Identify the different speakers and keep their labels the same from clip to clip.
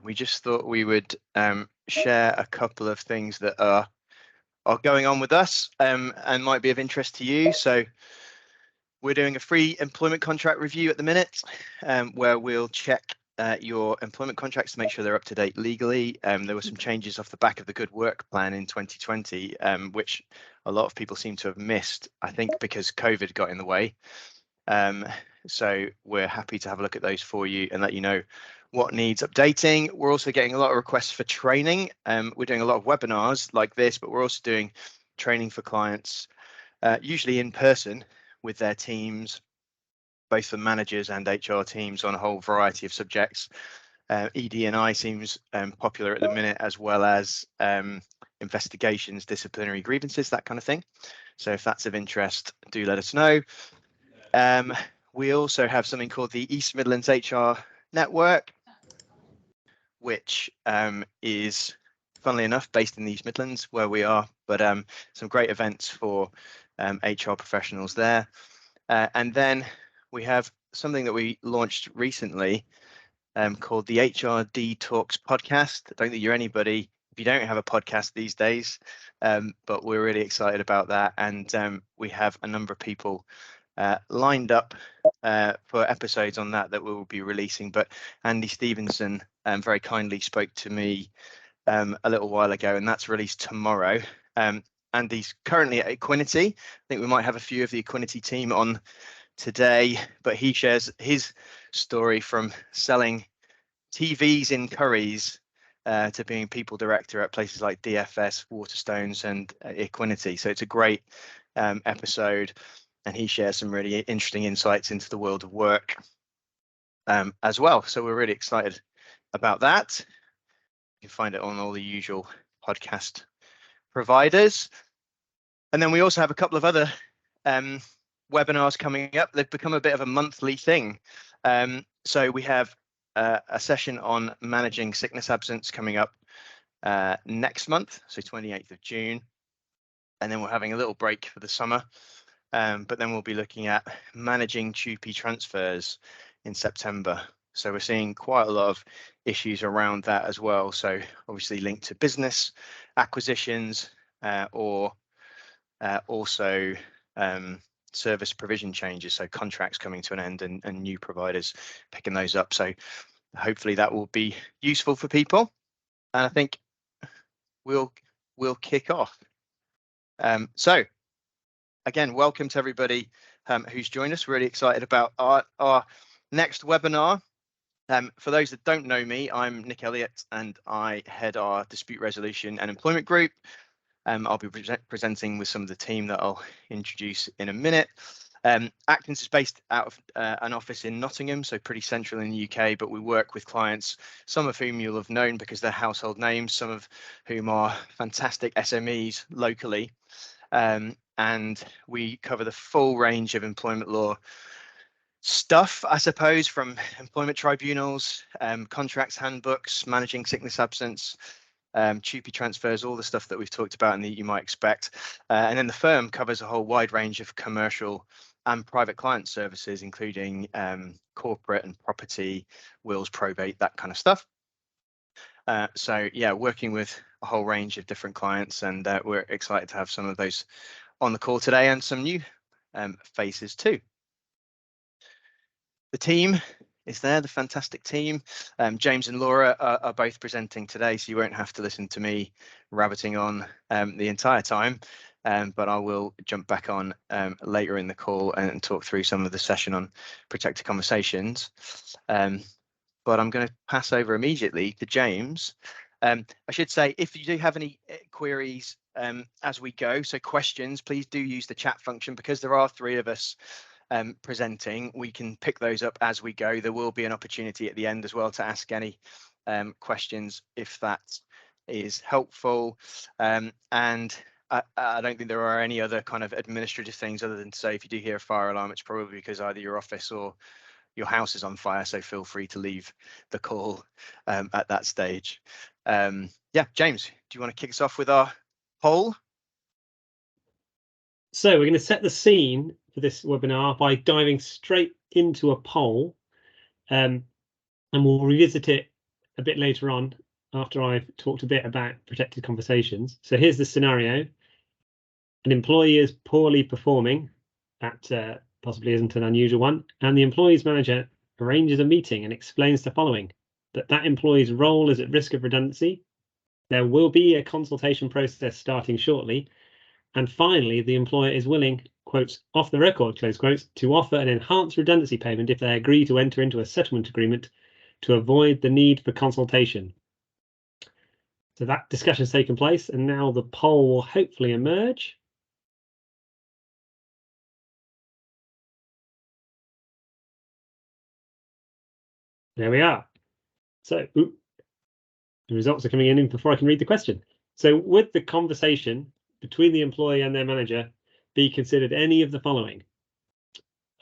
Speaker 1: we just thought we would share a couple of things that are going on with us and might be of interest to you. So we're doing a free employment contract review at the minute, where we'll check your employment contracts to make sure they're up to date legally. There were some changes off the back of the Good Work Plan in 2020, which a lot of people seem to have missed, I think, because COVID got in the way. So we're happy to have a look at those for you and let you know what needs updating. We're also getting a lot of requests for training. We're doing a lot of webinars like this, but we're also doing training for clients, usually in person with their teams, both for managers and HR teams on a whole variety of subjects. ED&I seems popular at the minute, as well as investigations, disciplinary grievances, that kind of thing. So if that's of interest, do let us know. We also have something called the East Midlands HR Network, which is, funnily enough, based in the East Midlands where we are, but some great events for HR professionals there. And then we have something that we launched recently called the HRD Talks podcast. I don't think you're anybody if you don't have a podcast these days, but we're really excited about that. And we have a number of people lined up for episodes on that we will be releasing. But Andy Stevenson very kindly spoke to me a little while ago, and that's released tomorrow. Andy's currently at Equinity. I think we might have a few of the Equinity team on today, but he shares his story from selling TVs in Currys to being people director at places like DFS, Waterstones, and Equinity. So it's a great episode, and he shares some really interesting insights into the world of work as well. So we're really excited about that. You can find it on all the usual podcast providers. And then we also have a couple of other webinars coming up. They've become a bit of a monthly thing. So we have a session on managing sickness absence coming up next month, so 28th of June. And then we're having a little break for the summer. But then we'll be looking at managing TUPE transfers in September. So we're seeing quite a lot of issues around that as well. So obviously linked to business acquisitions or also service provision changes, so contracts coming to an end and new providers picking those up. So hopefully that will be useful for people. And I think we'll kick off. So again, welcome to everybody who's joined us. Really excited about our next webinar. For those that don't know me, I'm Nick Elliott and I head our dispute resolution and employment group. I'll be presenting with some of the team that I'll introduce in a minute. Actons is based out of an office in Nottingham, so pretty central in the UK, but we work with clients, some of whom you'll have known because they're household names, some of whom are fantastic SMEs locally. And we cover the full range of employment law stuff, I suppose, from employment tribunals, contracts handbooks, managing sickness absence, TUPE transfers, all the stuff that we've talked about and that you might expect. And then the firm covers a whole wide range of commercial and private client services, including corporate and property, wills, probate, that kind of stuff. So yeah, working with a whole range of different clients, and we're excited to have some of those on the call today and some new faces too. The team is there, the fantastic team. James and Laura are both presenting today, so you won't have to listen to me rabbiting on the entire time, but I will jump back on later in the call and talk through some of the session on protected conversations. But I'm going to pass over immediately to James. I should say, if you do have any queries as we go, so questions, please do use the chat function, because there are three of us presenting. We can pick those up as we go. There will be an opportunity at the end as well to ask any questions if that is helpful. And I don't think there are any other kind of administrative things other than to say, if you do hear a fire alarm, it's probably because either your office or your house is on fire, so feel free to leave the call at that stage. Yeah, James, do you want to kick us off with our poll?
Speaker 2: So we're going to set the scene for this webinar by diving straight into a poll, and we'll revisit it a bit later on after I've talked a bit about protected conversations. So here's the scenario. An employee is poorly performing. That possibly isn't an unusual one. And the employee's manager arranges a meeting and explains the following: that employee's role is at risk of redundancy. There will be a consultation process starting shortly. And finally, the employer is willing, quotes, off the record, close quotes, to offer an enhanced redundancy payment if they agree to enter into a settlement agreement to avoid the need for consultation. So that discussion has taken place, and now the poll will hopefully emerge. There we are. So the results are coming in before I can read the question. So would the conversation between the employee and their manager be considered any of the following: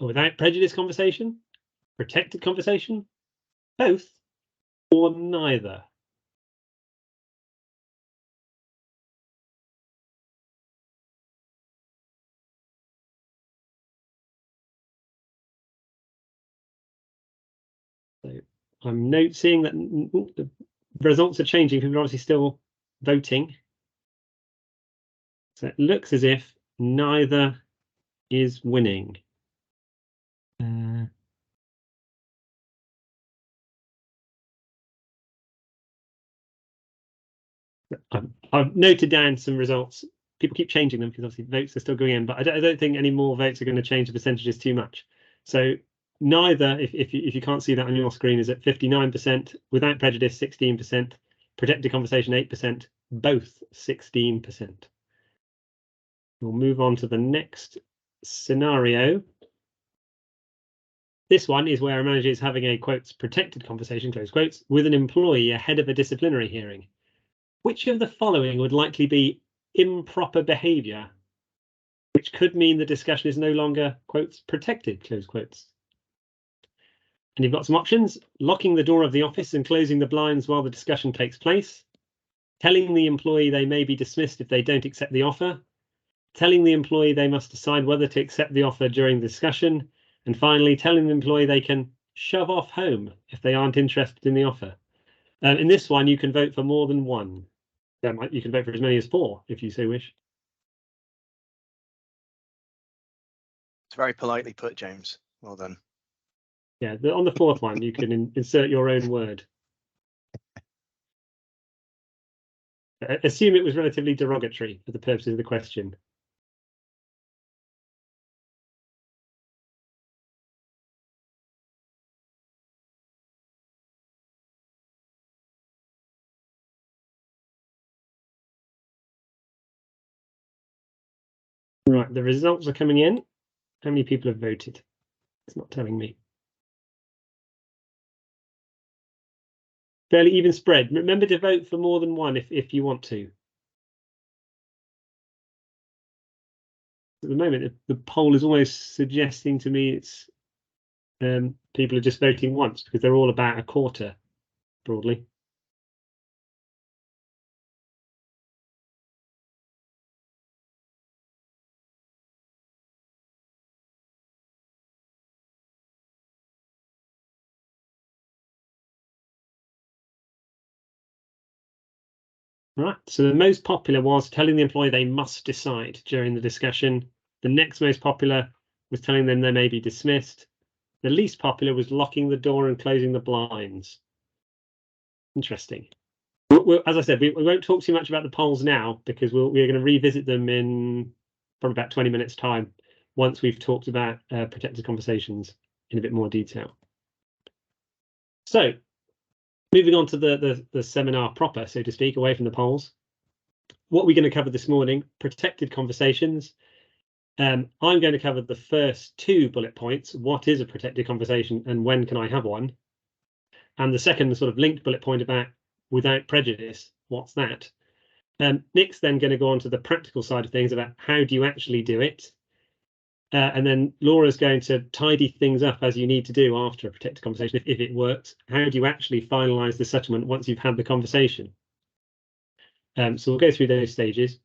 Speaker 2: a without prejudice conversation, protected conversation, both, or neither? So I'm noticing that the results are changing. People are obviously still voting. So it looks as if neither is winning. I've noted down some results. People keep changing them because obviously votes are still going in, but I don't think any more votes are going to change the percentages too much. So neither, if you can't see that on your screen, is at 59%, without prejudice 16%, protected conversation 8%, both 16%. We'll move on to the next scenario. This one is where a manager is having a, quotes, protected conversation, close quotes, with an employee ahead of a disciplinary hearing. Which of the following would likely be improper behaviour, which could mean the discussion is no longer, quotes, protected, close quotes? And you've got some options: locking the door of the office and closing the blinds while the discussion takes place, telling the employee they may be dismissed if they don't accept the offer, telling the employee they must decide whether to accept the offer during the discussion, and finally telling the employee they can shove off home if they aren't interested in the offer. In this one, you can vote for more than one. You can vote for as many as 4 if you so wish.
Speaker 1: It's very politely put, James. Well done.
Speaker 2: Yeah, on the 4th one, you can insert your own word. Assume it was relatively derogatory for the purposes of the question. Right, the results are coming in. How many people have voted? It's not telling me. Fairly even spread. Remember to vote for more than one if you want to. At the moment, the poll is almost suggesting to me it's people are just voting once because they're all about a quarter, broadly. Right, so the most popular was telling the employee they must decide during the discussion. The next most popular was telling them they may be dismissed. The least popular was locking the door and closing the blinds. Interesting. As I said, we won't talk too much about the polls now because we're going to revisit them in probably about 20 minutes time once we've talked about protected conversations in a bit more detail. So moving on to the seminar proper, so to speak, away from the polls. What we're going to cover this morning: protected conversations. I'm going to cover the first 2 bullet points: what is a protected conversation and when can I have one? And the second sort of linked bullet point about without prejudice, what's that? Nick's then going to go on to the practical side of things about how do you actually do it? And then Laura's going to tidy things up as you need to do after a protected conversation, if it works. How do you actually finalise the settlement once you've had the conversation? So we'll go through those stages.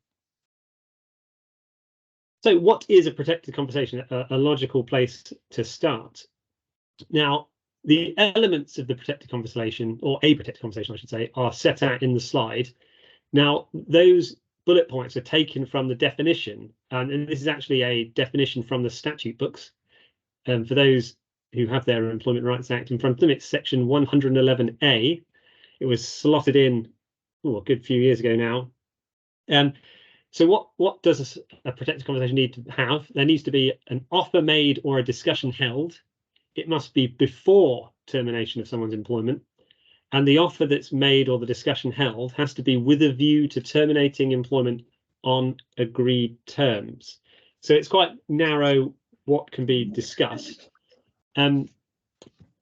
Speaker 2: So what is a protected conversation? A logical place to start. Now, The elements of the protected conversation, or a protected conversation, I should say, are set out in the slide. Now, those bullet points are taken from the definition, and this is actually a definition from the statute books. For those who have their Employment Rights Act in front of them, it's section 111A. It was slotted in a good few years ago now. So what does a protected conversation need to have? There needs to be an offer made or a discussion held. It must be before termination of someone's employment. And the offer that's made or the discussion held has to be with a view to terminating employment on agreed terms. So it's quite narrow what can be discussed. A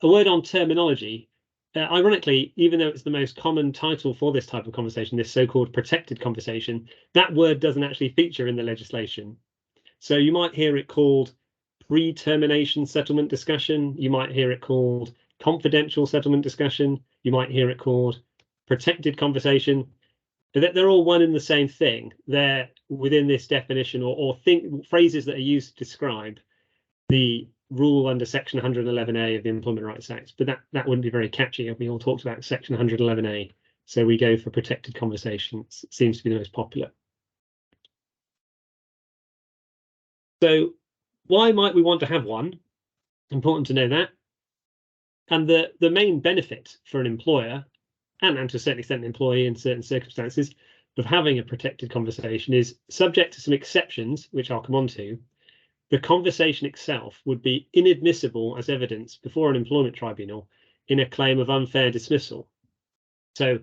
Speaker 2: word on terminology. Ironically, even though it's the most common title for this type of conversation, this so-called protected conversation, that word doesn't actually feature in the legislation. So you might hear it called pre-termination settlement discussion. You might hear it called confidential settlement discussion. You might hear it called protected conversation. They're all one and the same thing. They're within this definition or phrases that are used to describe the rule under section 111A of the Employment Rights Act, but that wouldn't be very catchy if we all talked about section 111A. So we go for protected conversations. It seems to be the most popular. So why might we want to have one? Important to know that. And the main benefit for an employer, and to a certain extent an employee in certain circumstances, of having a protected conversation is subject to some exceptions, which I'll come on to. The conversation itself would be inadmissible as evidence before an employment tribunal in a claim of unfair dismissal. So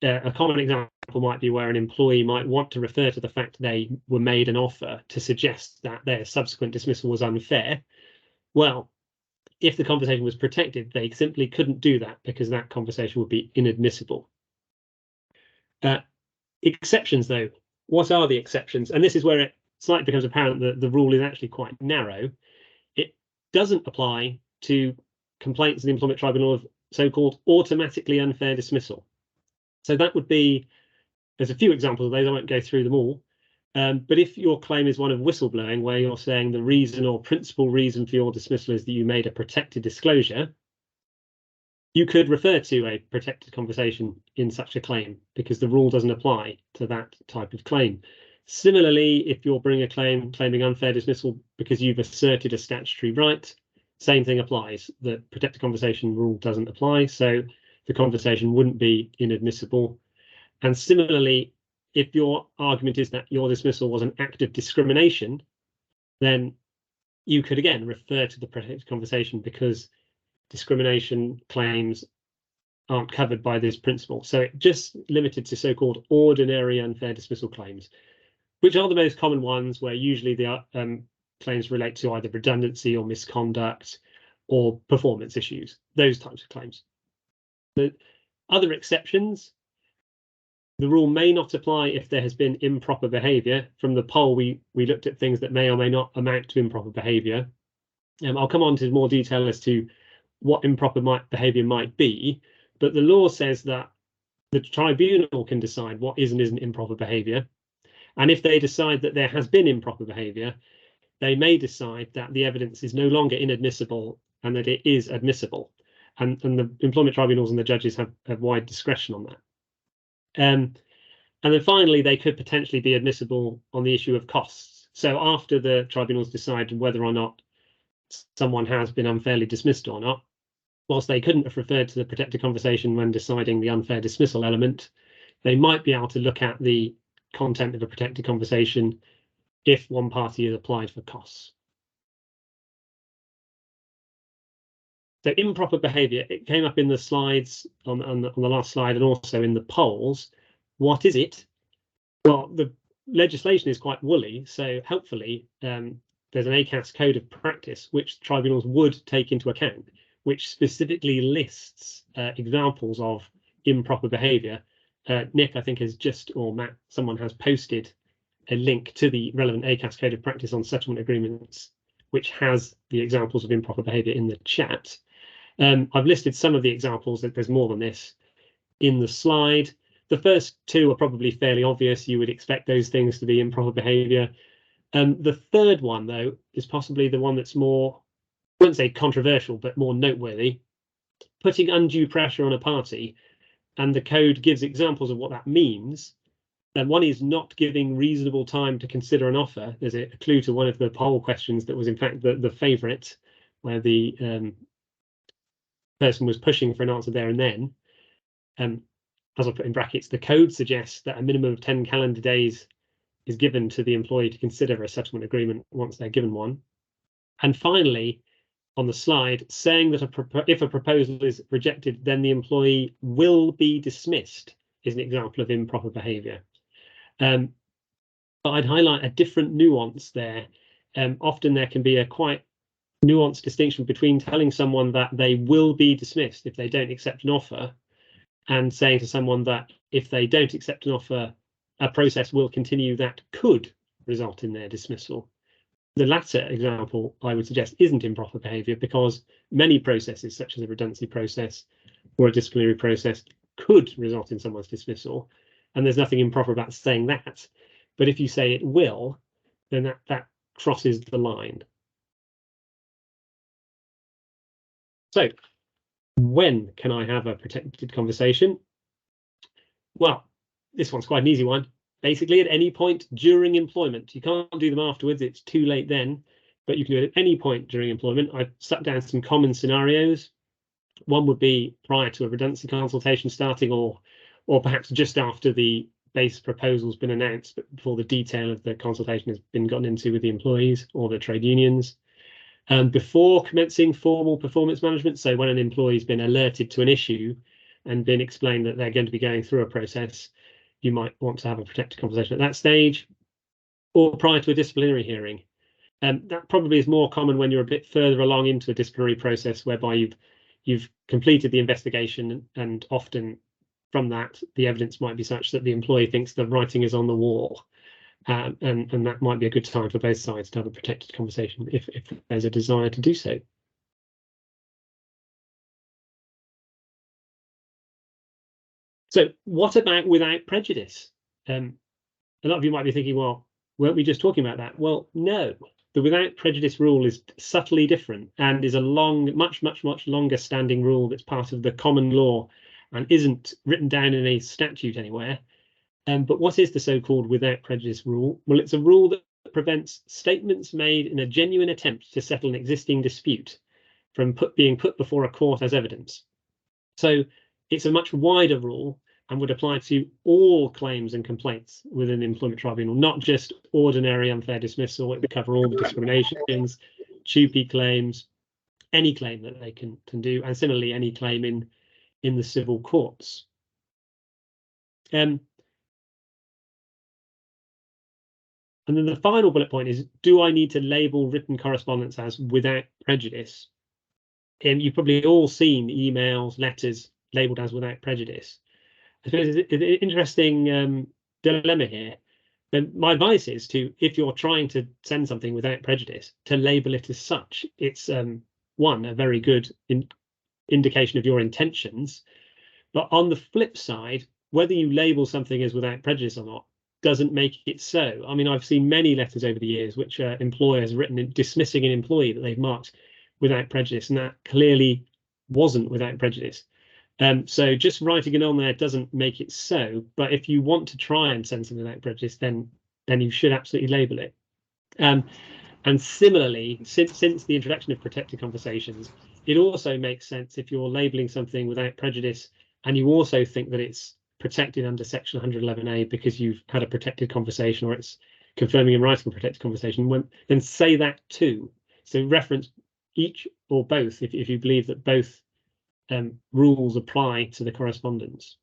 Speaker 2: a common example might be where an employee might want to refer to the fact they were made an offer to suggest that their subsequent dismissal was unfair. Well, if the conversation was protected, they simply couldn't do that because that conversation would be inadmissible. Exceptions, though, what are the exceptions? And this is where it slightly becomes apparent that the rule is actually quite narrow. It doesn't apply to complaints in the Employment Tribunal of so-called automatically unfair dismissal. So that would be, there's a few examples of those, I won't go through them all. But if your claim is one of whistleblowing, where you're saying the reason or principal reason for your dismissal is that you made a protected disclosure, you could refer to a protected conversation in such a claim because the rule doesn't apply to that type of claim. Similarly, if you're bringing a claim claiming unfair dismissal because you've asserted a statutory right, same thing applies. The protected conversation rule doesn't apply, so the conversation wouldn't be inadmissible. And similarly, if your argument is that your dismissal was an act of discrimination, then you could again refer to the protected conversation because discrimination claims aren't covered by this principle. So it just limited to so-called ordinary unfair dismissal claims, which are the most common ones where usually the claims relate to either redundancy or misconduct or performance issues, those types of claims. The other exceptions, the rule may not apply if there has been improper behaviour. From the poll, we looked at things that may or may not amount to improper behaviour. I'll come on to more detail as to what improper behaviour might be, but the law says that the tribunal can decide what is and isn't improper behaviour. And if they decide that there has been improper behaviour, they may decide that the evidence is no longer inadmissible and that it is admissible. And the employment tribunals and the judges have wide discretion on that. And then finally, they could potentially be admissible on the issue of costs. So after the tribunals decide whether or not someone has been unfairly dismissed or not, whilst they couldn't have referred to the protected conversation when deciding the unfair dismissal element, they might be able to look at the content of a protected conversation if one party is applied for costs. So improper behaviour, it came up in the slides on the last slide and also in the polls. What is it? Well, the legislation is quite woolly, so hopefully there's an ACAS code of practice which tribunals would take into account, which specifically lists examples of improper behaviour. Nick, I think, has just, or Matt, someone has posted a link to the relevant ACAS code of practice on settlement agreements, which has the examples of improper behaviour in the chat. I've listed some of the examples, that there's more than this in the slide. The first two are probably fairly obvious. You would expect those things to be improper behaviour. The third one, though, is possibly the one that's more wouldn't say controversial, but more noteworthy, putting undue pressure on a party, and the code gives examples of what that means. And one is not giving reasonable time to consider an offer. There's a clue to one of the poll questions that was in fact the favourite, where the person was pushing for an answer there and then. As I put in brackets, the code suggests that a minimum of 10 calendar days is given to the employee to consider a settlement agreement once they're given one. And finally, on the slide, saying that if a proposal is rejected, then the employee will be dismissed is an example of improper behaviour. But I'd highlight a different nuance there. Often there can be a quite nuanced distinction between telling someone that they will be dismissed if they don't accept an offer, and saying to someone that if they don't accept an offer, a process will continue that could result in their dismissal. The latter example, I would suggest, isn't improper behaviour, because many processes, such as a redundancy process or a disciplinary process, could result in someone's dismissal, and there's nothing improper about saying that. But if you say it will, then that crosses the line. So, when can I have a protected conversation? Well, this one's quite an easy one. Basically, at any point during employment. You can't do them afterwards, it's too late then, but you can do it at any point during employment. I've stuck down some common scenarios. One would be prior to a redundancy consultation starting, or perhaps just after the base proposal's been announced, but before the detail of the consultation has been gotten into with the employees or the trade unions. Before commencing formal performance management, so when an employee's been alerted to an issue and been explained that they're going to be going through a process, you might want to have a protected conversation at that stage, or prior to a disciplinary hearing. That probably is more common when you're a bit further along into a disciplinary process, whereby you've completed the investigation, and often from that the evidence might be such that the employee thinks the writing is on the wall, and that might be a good time for both sides to have a protected conversation if there's a desire to do so. So what about without prejudice? A lot of you might be thinking, well, weren't we just talking about that? Well, no. The without prejudice rule is subtly different and is a much longer standing rule that's part of the common law and isn't written down in a statute anywhere. But what is the so-called without prejudice rule? Well, it's a rule that prevents statements made in a genuine attempt to settle an existing dispute from being put before a court as evidence. So it's a much wider rule and would apply to all claims and complaints within the employment tribunal, not just ordinary unfair dismissal. It would cover all the discriminations, TUPE claims, any claim that they can do, and similarly any claim in the civil courts. And then the final bullet point is, do I need to label written correspondence as without prejudice? You've probably all seen emails, letters labelled as without prejudice. I suppose it's an interesting dilemma here. Then my advice is to, if you're trying to send something without prejudice, to label it as such. It's one, a very good indication of your intentions. But on the flip side, whether you label something as without prejudice or not doesn't make it so. I mean, I've seen many letters over the years which employers have written dismissing an employee that they've marked without prejudice, and that clearly wasn't without prejudice. So just writing it on there doesn't make it so. But if you want to try and send something without prejudice, then you should absolutely label it. And similarly, since the introduction of protected conversations, it also makes sense if you're labeling something without prejudice and you also think that it's protected under section 111A because you've had a protected conversation, or it's confirming in writing a protected conversation, then say that too. So reference each or both if you believe that both rules apply to the correspondence.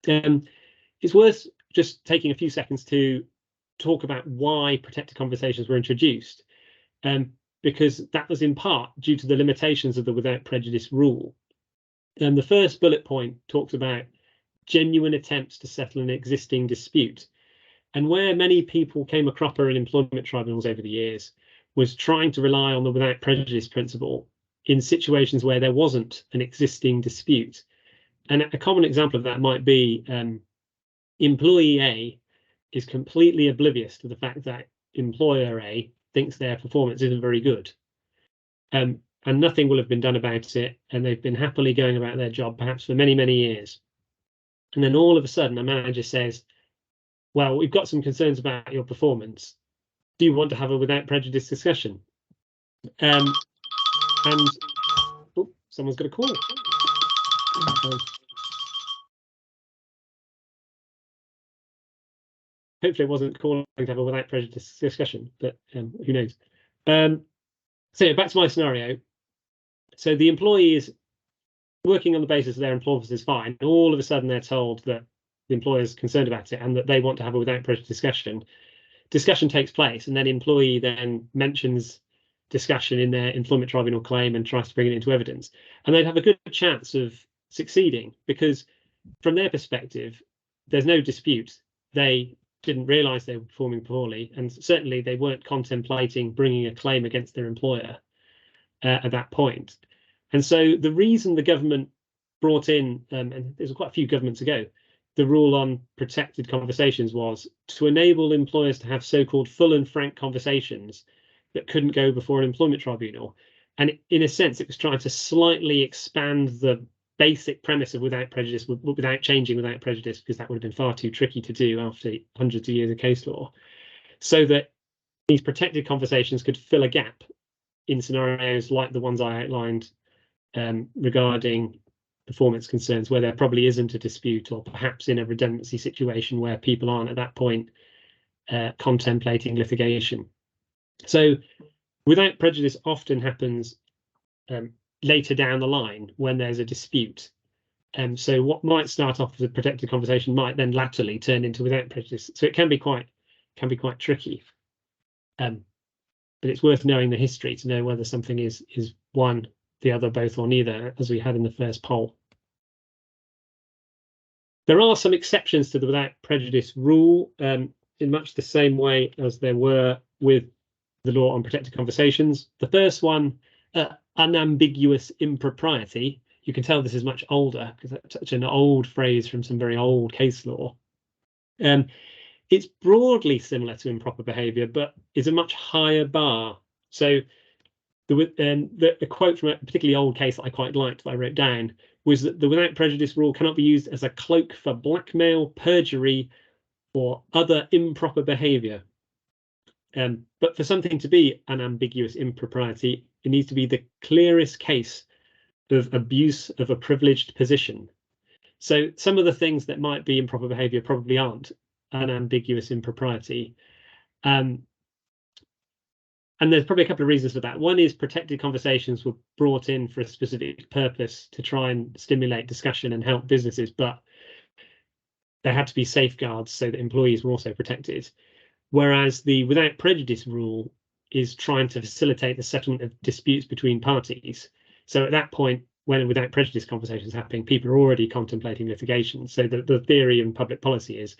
Speaker 2: It's worth just taking a few seconds to talk about why protected conversations were introduced, because that was in part due to the limitations of the without prejudice rule. The first bullet point talks about genuine attempts to settle an existing dispute, and where many people came a cropper in employment tribunals over the years was trying to rely on the without prejudice principle in situations where there wasn't an existing dispute. And a common example of that might be employee A is completely oblivious to the fact that employer A thinks their performance isn't very good. and nothing will have been done about it, and they've been happily going about their job perhaps for many, many years. And then all of a sudden a manager says, well, we've got some concerns about your performance. Do you want to have a without prejudice discussion? And oh, someone's got a call. Hopefully it wasn't calling to have a without prejudice discussion, but who knows? So back to my scenario. So the employee is working on the basis of their employment is fine. All of a sudden they're told that the employer is concerned about it and that they want to have a without prejudice discussion. Discussion takes place, and then the employee then mentions discussion in their employment tribunal claim and tries to bring it into evidence. And they'd have a good chance of succeeding because from their perspective, there's no dispute. They didn't realise they were performing poorly, and certainly they weren't contemplating bringing a claim against their employer at that point. And so the reason the government brought in, and there's quite a few governments ago, the rule on protected conversations was to enable employers to have so-called full and frank conversations that couldn't go before an employment tribunal. And in a sense, it was trying to slightly expand the basic premise of without prejudice without changing without prejudice, because that would have been far too tricky to do after hundreds of years of case law, so that these protected conversations could fill a gap in scenarios like the ones I outlined regarding performance concerns, where there probably isn't a dispute, or perhaps in a redundancy situation where people aren't at that point contemplating litigation. So without prejudice often happens later down the line when there's a dispute. So what might start off as a protected conversation might then latterly turn into without prejudice. So it can be quite tricky. But it's worth knowing the history to know whether something is one, the other, both, or neither, as we had in the first poll. There are some exceptions to the without prejudice rule in much the same way as there were with the law on protected conversations. The first one, unambiguous impropriety. You can tell this is much older because that's such an old phrase from some very old case law. It's broadly similar to improper behaviour, but is a much higher bar. So the quote from a particularly old case that I quite liked that I wrote down was that the without prejudice rule cannot be used as a cloak for blackmail, perjury, or other improper behaviour. But for something to be an ambiguous impropriety, it needs to be the clearest case of abuse of a privileged position. So some of the things that might be improper behaviour probably aren't an ambiguous impropriety. And there's probably a couple of reasons for that. One is protected conversations were brought in for a specific purpose to try and stimulate discussion and help businesses, but there had to be safeguards so that employees were also protected. Whereas the without prejudice rule is trying to facilitate the settlement of disputes between parties. So at that point, when without prejudice conversations happening, people are already contemplating litigation. So the theory in public policy is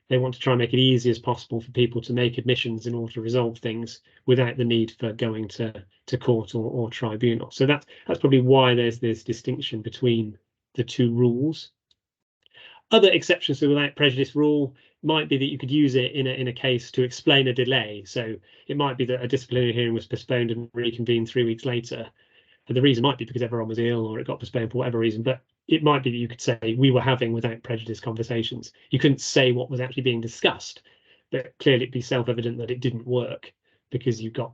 Speaker 2: they want to try and make it easy as possible for people to make admissions in order to resolve things without the need for going to court or tribunal. So that's probably why there's this distinction between the two rules. Other exceptions to the without prejudice rule might be that you could use it in a case to explain a delay. So it might be that a disciplinary hearing was postponed and reconvened 3 weeks later. And the reason might be because everyone was ill or it got postponed for whatever reason, but it might be that you could say we were having without prejudice conversations. You couldn't say what was actually being discussed, but clearly it'd be self-evident that it didn't work because you got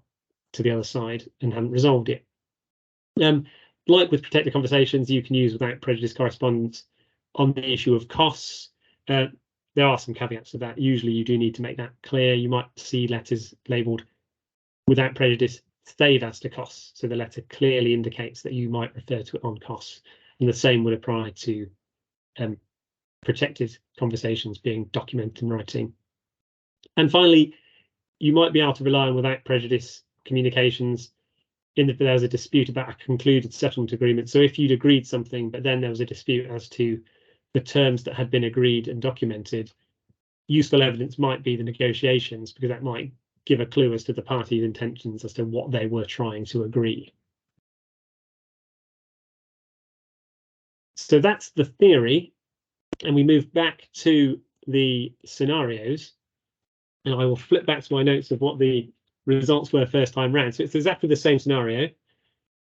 Speaker 2: to the other side and hadn't resolved it. Like with protected conversations, you can use without prejudice correspondence on the issue of costs. There are some caveats to that. Usually you do need to make that clear. You might see letters labelled without prejudice stayed as to costs. So the letter clearly indicates that you might refer to it on costs. And the same would apply to protected conversations being documented in writing. And finally, you might be able to rely on without prejudice communications if there was a dispute about a concluded settlement agreement. So if you'd agreed something, but then there was a dispute as to the terms that had been agreed and documented, useful evidence might be the negotiations, because that might give a clue as to the parties' intentions as to what they were trying to agree. So that's the theory, and we move back to the scenarios, and I will flip back to my notes of what the results were first time round. So it's exactly the same scenario.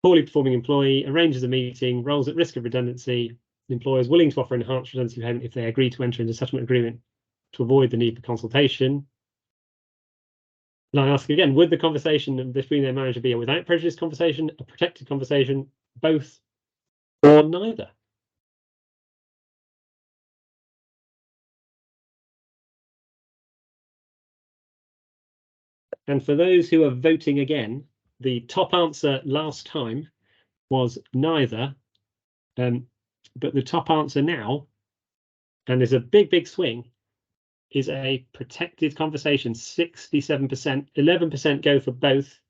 Speaker 2: Poorly performing employee arranges a meeting, roles at risk of redundancy. The employer is willing to offer enhanced redundancy payment if they agree to enter into a settlement agreement to avoid the need for consultation. And I ask again, would the conversation between their manager be a without prejudice conversation, a protected conversation, both, or neither? And for those who are voting again, the top answer last time was neither, but the top answer now, and there's a big swing, is a protected conversation. 67%, 11% go for both.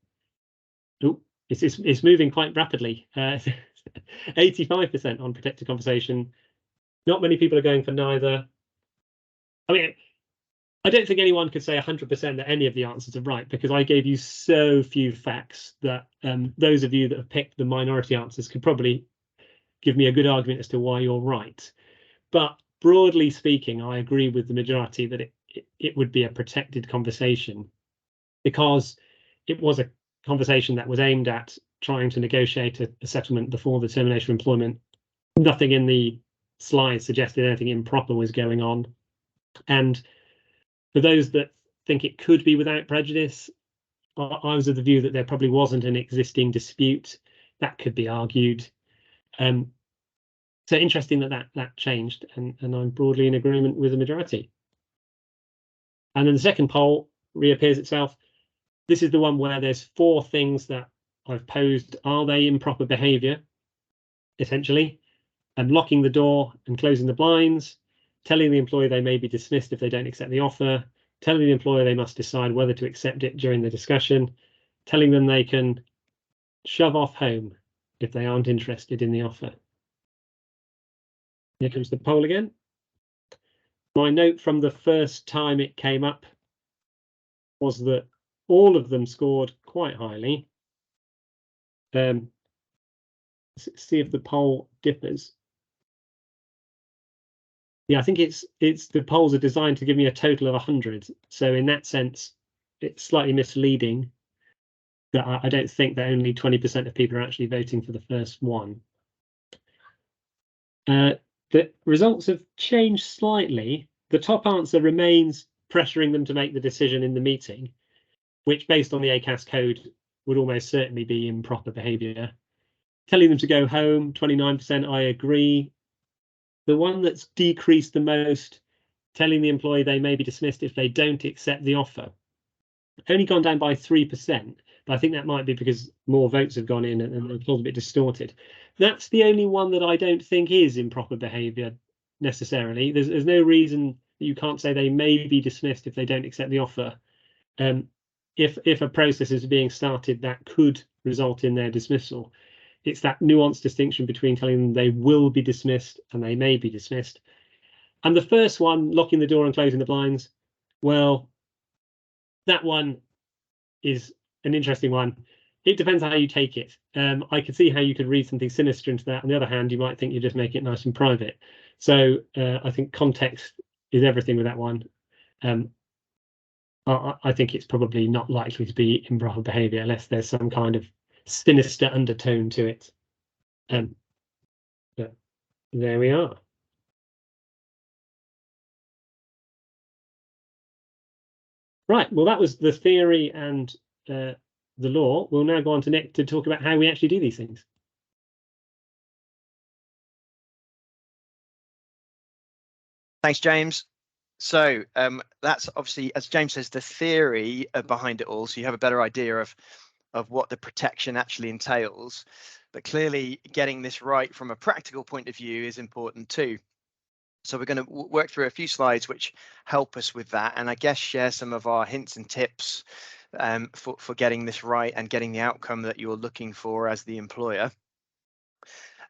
Speaker 2: Oh, it's moving quite rapidly. 85% on protected conversation. Not many people are going for neither. I mean, I don't think anyone could say 100% that any of the answers are right, because I gave you so few facts that those of you that have picked the minority answers could probably give me a good argument as to why you're right. But broadly speaking, I agree with the majority that it would be a protected conversation, because it was a conversation that was aimed at trying to negotiate a settlement before the termination of employment. Nothing in the slides suggested anything improper was going on. And for those that think it could be without prejudice, I was of the view that there probably wasn't an existing dispute that could be argued. So interesting that changed, and I'm broadly in agreement with the majority. And then the second poll reappears itself. This is the one where there's 4 things that I've posed. Are they improper behaviour? Essentially, locking the door and closing the blinds, telling the employee they may be dismissed if they don't accept the offer, telling the employer they must decide whether to accept it during the discussion, telling them they can shove off home if they aren't interested in the offer. Here comes the poll again. My note from the first time it came up was that all of them scored quite highly. Let's see if the poll differs. Yeah, I think it's the polls are designed to give me a total of 100. So in that sense, it's slightly misleading that I don't think that only 20% of people are actually voting for the first one. The results have changed slightly. The top answer remains pressuring them to make the decision in the meeting, which based on the ACAS code would almost certainly be improper behaviour. Telling them to go home, 29%, I agree. The one that's decreased the most, telling the employee they may be dismissed if they don't accept the offer, only gone down by 3%, but I think that might be because more votes have gone in and the poll's a bit distorted. That's the only one that I don't think is improper behaviour necessarily. There's no reason that you can't say they may be dismissed if they don't accept the offer. If a process is being started that could result in their dismissal, it's that nuanced distinction between telling them they will be dismissed and they may be dismissed. And the first one, locking the door and closing the blinds, well, that one is an interesting one. It depends how you take it. I could see how you could read something sinister into that. On the other hand, you might think you just make it nice and private. So I think context is everything with that one. I think it's probably not likely to be improper behaviour unless there's some kind of sinister undertone to it. But there we are. Right, well, that was the theory and the law. We'll now go on to Nick to talk about how we actually do these things.
Speaker 1: Thanks, James. So that's obviously, as James says, the theory behind it all. So you have a better idea of what the protection actually entails. But clearly getting this right from a practical point of view is important too. So we're going to work through a few slides which help us with that, and I guess share some of our hints and tips for getting this right and getting the outcome that you're looking for as the employer.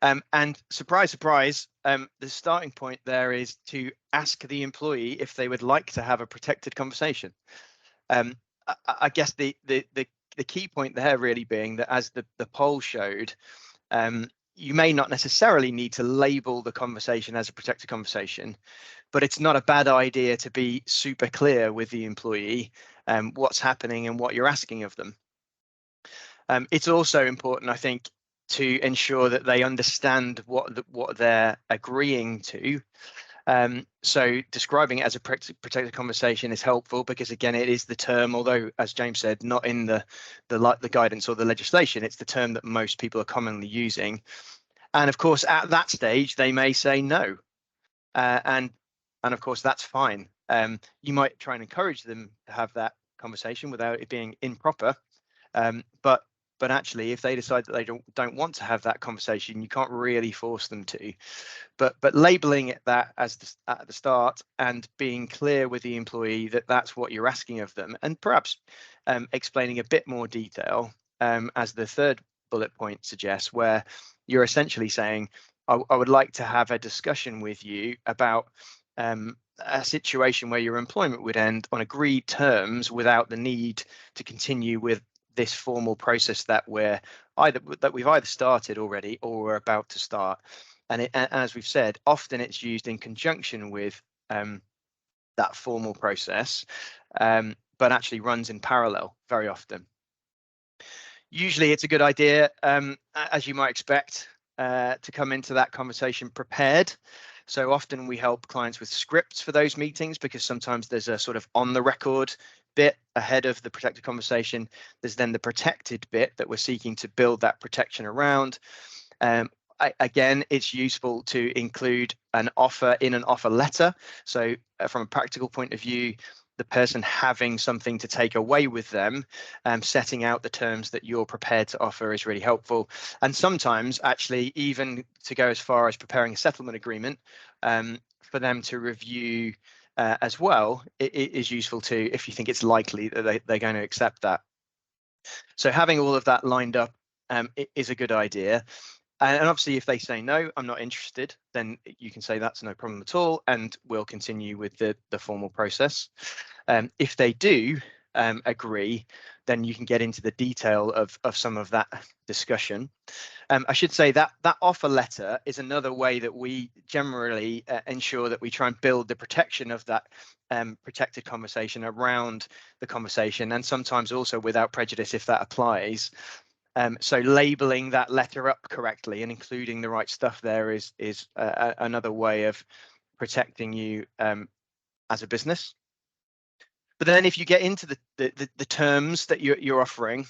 Speaker 1: And surprise, surprise, the starting point there is to ask the employee if they would like to have a protected conversation. I guess the key point there really being that, as the poll showed, you may not necessarily need to label the conversation as a protected conversation, but it's not a bad idea to be super clear with the employee what's happening and what you're asking of them. It's also important, I think, to ensure that they understand what they're agreeing to. So describing it as a protected conversation is helpful because, again, it is the term, although, as James said, not in the guidance or the legislation, it's the term that most people are commonly using. And of course, at that stage, they may say no. And of course, that's fine. You might try and encourage them to have that conversation without it being improper. But actually, if they decide that they don't want to have that conversation, you can't really force them to. But labeling it that as at the start and being clear with the employee that that's what you're asking of them, and perhaps explaining a bit more detail, as the third bullet point suggests, where you're essentially saying, I would like to have a discussion with you about a situation where your employment would end on agreed terms without the need to continue with this formal process that we've either started already or we're about to start. And as we've said, often it's used in conjunction with that formal process, but actually runs in parallel very often. Usually it's a good idea, as you might expect, to come into that conversation prepared. So often we help clients with scripts for those meetings because sometimes there's a sort of on the record bit ahead of the protected conversation. There's then the protected bit that we're seeking to build that protection around. Again, it's useful to include an offer in an offer letter. So from a practical point of view, the person having something to take away with them, setting out the terms that you're prepared to offer is really helpful. And sometimes actually even to go as far as preparing a settlement agreement for them to review as well, it is useful too if you think it's likely that they're going to accept that. So having all of that lined up is a good idea. And obviously, if they say no, I'm not interested, then you can say that's no problem at all, and we'll continue with the formal process. If they do agree, then you can get into the detail of some of that discussion. I should say that offer letter is another way that we generally ensure that we try and build the protection of that protected conversation around the conversation, and sometimes also without prejudice if that applies. So labeling that letter up correctly and including the right stuff there is another way of protecting you as a business. But then if you get into the terms that you're offering,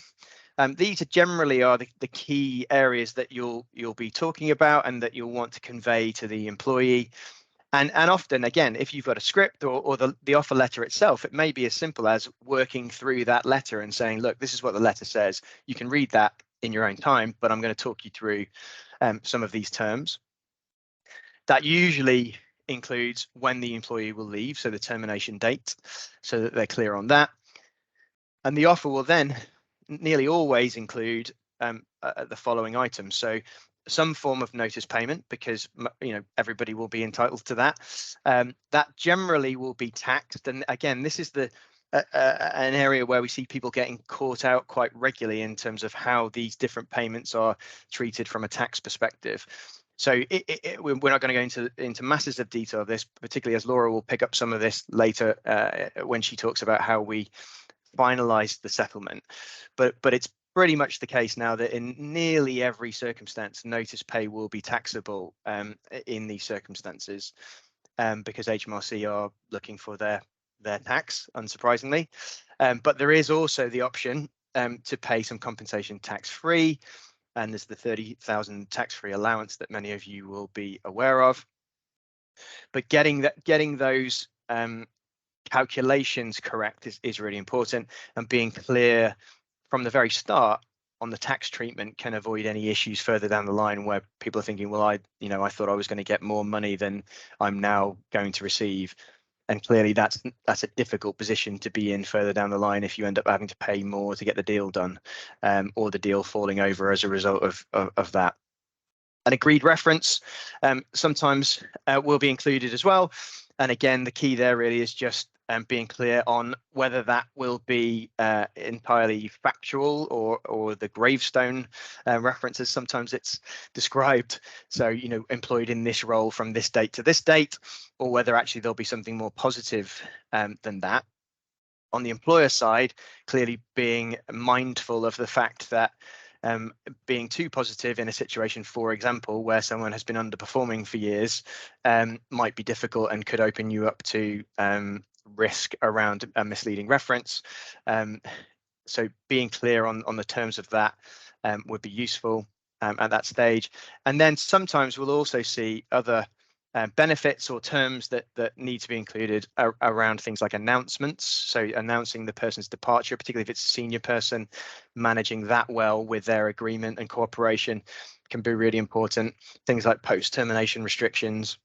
Speaker 1: these are generally the key areas that you'll be talking about and that you'll want to convey to the employee. And often, again, if you've got a script or the offer letter itself, it may be as simple as working through that letter and saying, look, this is what the letter says. You can read that in your own time, but I'm going to talk you through some of these terms. That usually includes when the employee will leave, so the termination date, so that they're clear on that. And the offer will then nearly always include the following items. So some form of notice payment, because everybody will be entitled to that. That generally will be taxed, and again, this is an area where we see people getting caught out quite regularly in terms of how these different payments are treated from a tax perspective. So we're not going to go into masses of detail of this, particularly as Laura will pick up some of this later when she talks about how we finalize the settlement. But it's pretty much the case now that in nearly every circumstance, notice pay will be taxable in these circumstances because HMRC are looking for their tax, unsurprisingly. But there is also the option to pay some compensation tax-free, and there's the 30,000 tax-free allowance that many of you will be aware of. But getting those calculations correct is really important, and being clear from the very start on the tax treatment can avoid any issues further down the line where people are thinking, well, I thought I was going to get more money than I'm now going to receive. And clearly that's a difficult position to be in further down the line if you end up having to pay more to get the deal done, or the deal falling over as a result of that. An agreed reference sometimes will be included as well. And again, the key there really is just being clear on whether that will be entirely factual or the gravestone references. Sometimes it's described, so employed in this role from this date to this date, or whether actually there'll be something more positive than that. On the employer side, clearly being mindful of the fact that being too positive in a situation, for example, where someone has been underperforming for years, might be difficult and could open you up to risk around a misleading reference. So being clear on the terms of that would be useful at that stage. And then sometimes we'll also see other benefits or terms that need to be included around things like announcements. So announcing the person's departure, particularly if it's a senior person, managing that well with their agreement and cooperation can be really important. Things like post-termination restrictions,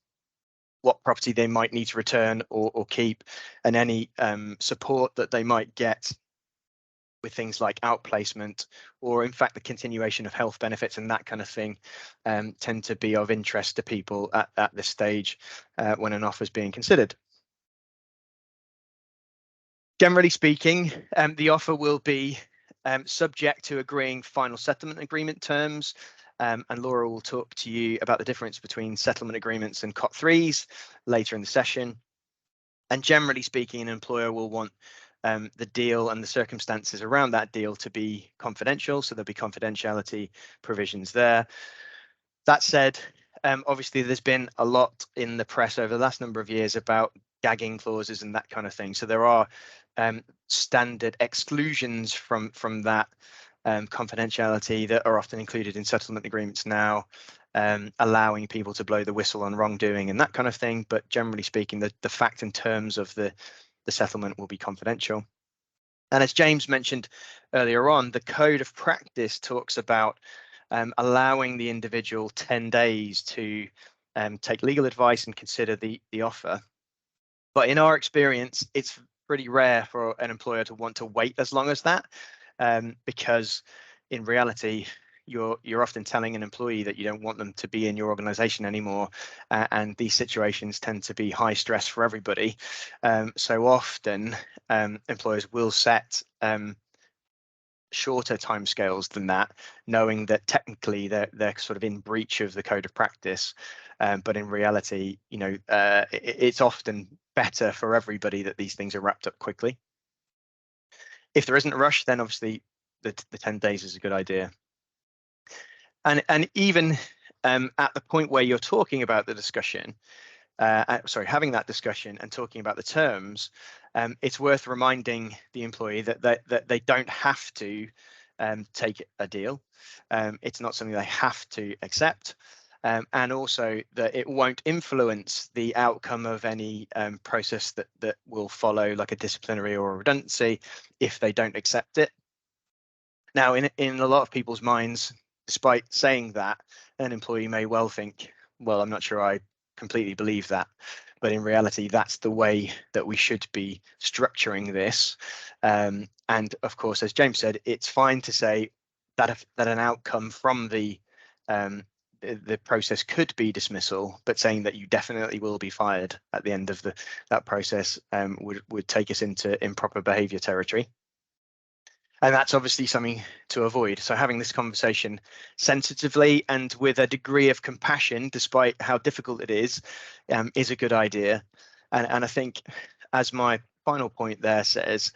Speaker 1: what property they might need to return or keep, and any support that they might get with things like outplacement, or in fact the continuation of health benefits and that kind of thing, tend to be of interest to people at this stage when an offer is being considered. Generally speaking, the offer will be subject to agreeing final settlement agreement terms, and Laura will talk to you about the difference between settlement agreements and COT3s later in the session. And generally speaking, an employer will want the deal and the circumstances around that deal to be confidential, so there'll be confidentiality provisions there. That said, obviously there's been a lot in the press over the last number of years about gagging clauses and that kind of thing. So there are standard exclusions from that confidentiality that are often included in settlement agreements now, allowing people to blow the whistle on wrongdoing and that kind of thing. But generally speaking, the fact and terms of the settlement will be confidential. And as James mentioned earlier on, the code of practice talks about allowing the individual 10 days to take legal advice and consider the offer. But in our experience, it's pretty rare for an employer to want to wait as long as that, because in reality, you're often telling an employee that you don't want them to be in your organization anymore, and these situations tend to be high stress for everybody. So often employers will set shorter timescales than that, knowing that technically they're sort of in breach of the code of practice, but in reality, it's often better for everybody that these things are wrapped up quickly. If there isn't a rush, then obviously the 10 days is a good idea. And even at the point where you're talking about the discussion, having that discussion and talking about the terms, it's worth reminding the employee that they don't have to take a deal. It's not something they have to accept, and also that it won't influence the outcome of any process that will follow, like a disciplinary or a redundancy, if they don't accept it. Now, in a lot of people's minds, despite saying that, an employee may well think, well, I'm not sure I completely believe that, but in reality, that's the way that we should be structuring this. And of course, as James said, it's fine to say that an outcome from the process could be dismissal, but saying that you definitely will be fired at the end of that process would take us into improper behaviour territory. And that's obviously something to avoid. So having this conversation sensitively and with a degree of compassion, despite how difficult it is a good idea. And I think, as my final point there says,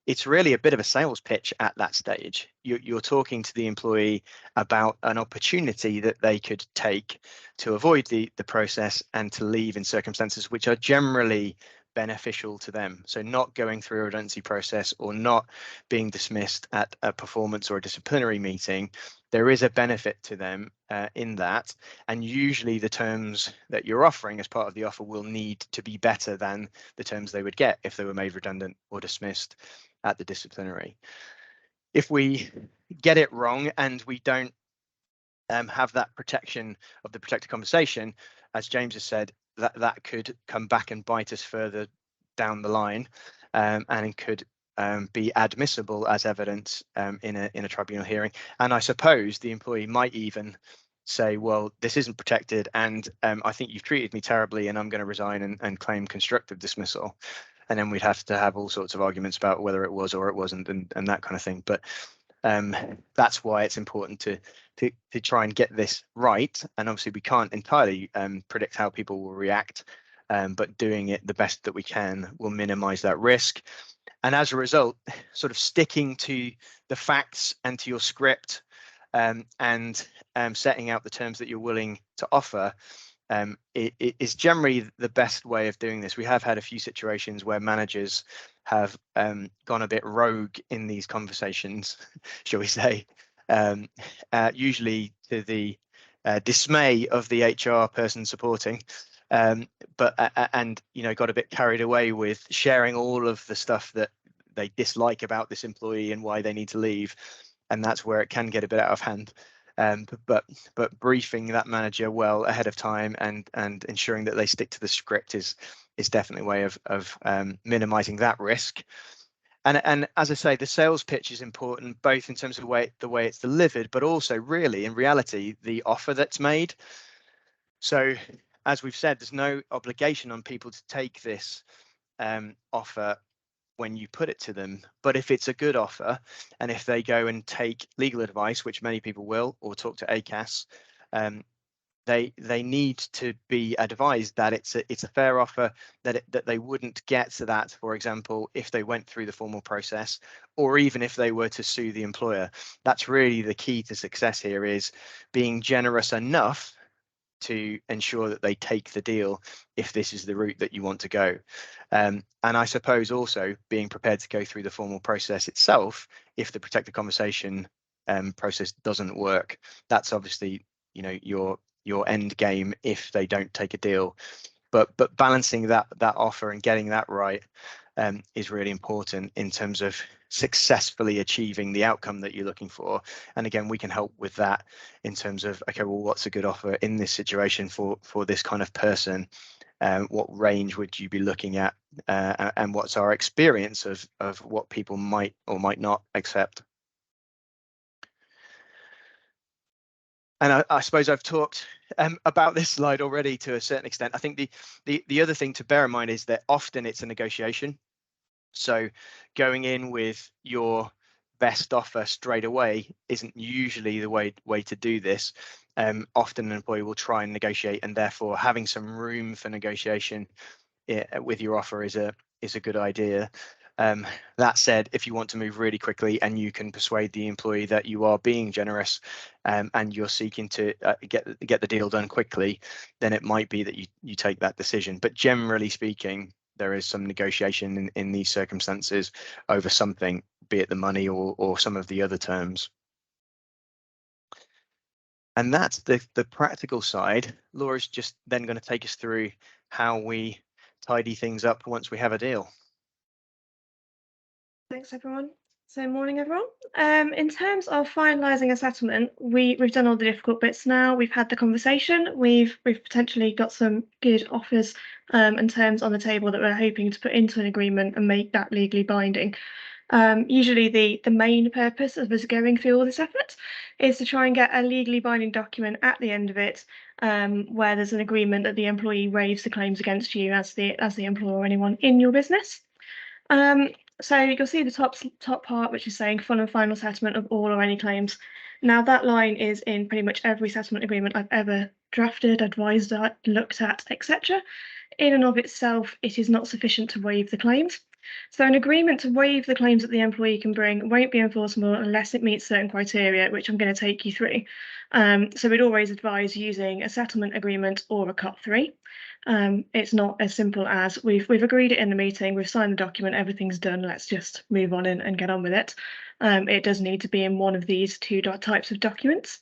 Speaker 1: it's really a bit of a sales pitch at that stage. You're talking to the employee about an opportunity that they could take to avoid the process and to leave in circumstances which are generally beneficial to them. So not going through a redundancy process or not being dismissed at a performance or a disciplinary meeting, there is a benefit to them in that. And usually the terms that you're offering as part of the offer will need to be better than the terms they would get if they were made redundant or dismissed at the disciplinary. If we get it wrong and we don't have that protection of the protected conversation, as James has said, that could come back and bite us further down the line, and it could be admissible as evidence in a tribunal hearing. And I suppose the employee might even say, well, this isn't protected, and I think you've treated me terribly, and I'm going to resign and claim constructive dismissal. And then we'd have to have all sorts of arguments about whether it was or it wasn't, and that kind of thing. But that's why it's important to try and get this right. And obviously we can't entirely predict how people will react, but doing it the best that we can will minimize that risk. And as a result, sort of sticking to the facts and to your script and setting out the terms that you're willing to offer it is generally the best way of doing this. We have had a few situations where managers have gone a bit rogue in these conversations, shall we say, usually to the dismay of the HR person supporting, but got a bit carried away with sharing all of the stuff that they dislike about this employee and why they need to leave, and that's where it can get a bit out of hand. But briefing that manager well ahead of time and ensuring that they stick to the script is definitely a way of minimizing that risk. And as I say, the sales pitch is important, both in terms of the way it's delivered, but also really in reality the offer that's made. So as we've said, there's no obligation on people to take this offer when you put it to them, but if it's a good offer and if they go and take legal advice, which many people will, or talk to ACAS, they need to be advised that it's a fair offer, that they wouldn't get to that, for example, if they went through the formal process, or even if they were to sue the employer. That's really the key to success here, is being generous enough to ensure that they take the deal if this is the route that you want to go. And I suppose also being prepared to go through the formal process itself if the protected conversation process doesn't work. That's obviously, your end game if they don't take a deal. But balancing that offer and getting that right is really important in terms of successfully achieving the outcome that you're looking for. And again, we can help with that in terms of, okay, well, what's a good offer in this situation for this kind of person? What range would you be looking at? And what's our experience of what people might or might not accept? And I suppose I've talked about this slide already to a certain extent. I think the other thing to bear in mind is that often it's a negotiation. So going in with your best offer straight away isn't usually the way to do this. Often an employee will try and negotiate, and therefore having some room for negotiation with your offer is a good idea. That said, if you want to move really quickly and you can persuade the employee that you are being generous and you're seeking to get the deal done quickly, then it might be that you take that decision. But generally speaking, there is some negotiation in these circumstances over something, be it the money or some of the other terms. And that's the practical side. Laura's just then going to take us through how we tidy things up once we have a deal.
Speaker 3: Thanks, everyone. So morning, everyone. In terms of finalising a settlement, we've done all the difficult bits now. We've had the conversation. We've potentially got some good offers and terms on the table that we're hoping to put into an agreement and make that legally binding. Usually the main purpose of us going through all this effort is to try and get a legally binding document at the end of it, where there's an agreement that the employee waives the claims against you as the employer or anyone in your business. So you'll see the top part, which is saying full and final settlement of all or any claims. Now that line is in pretty much every settlement agreement I've ever drafted, advised at, looked at, etc. In and of itself, it is not sufficient to waive the claims. So an agreement to waive the claims that the employee can bring won't be enforceable unless it meets certain criteria, which I'm going to take you through. So we'd always advise using a settlement agreement or a COT3. It's not as simple as we've agreed it in the meeting, we've signed the document, everything's done, let's just move on and get on with it. It does need to be in one of these two types of documents.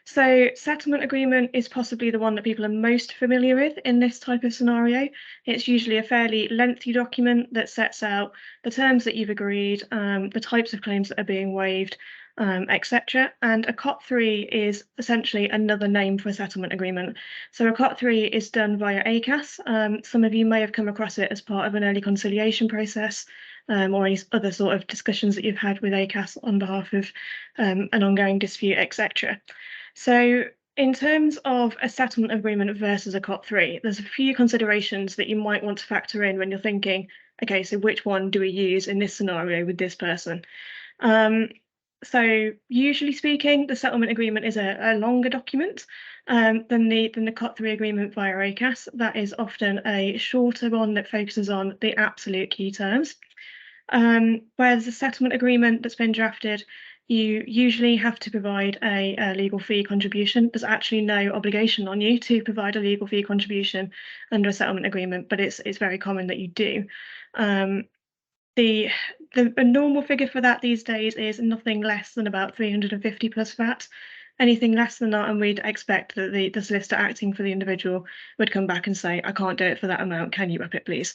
Speaker 3: So settlement agreement is possibly the one that people are most familiar with in this type of scenario. It's usually a fairly lengthy document that sets out the terms that you've agreed, the types of claims that are being waived, etc. And a COT3 is essentially another name for a settlement agreement. So a COT3 is done via ACAS. Some of you may have come across it as part of an early conciliation process, or any other sort of discussions that you've had with ACAS on behalf of an ongoing dispute, etc. So in terms of a settlement agreement versus a COT3, there's a few considerations that you might want to factor in when you're thinking, okay, so which one do we use in this scenario with this person? So usually speaking, the settlement agreement is a longer document than the COT3 agreement via ACAS. That is often a shorter one that focuses on the absolute key terms. Whereas a settlement agreement that's been drafted you usually have to provide a legal fee contribution. There's actually no obligation on you to provide a legal fee contribution under a settlement agreement, but it's very common that you do. The normal figure for that these days is nothing less than about 350 plus VAT. Anything less than that, and we'd expect that the solicitor acting for the individual would come back and say, I can't do it for that amount, can you up it, please?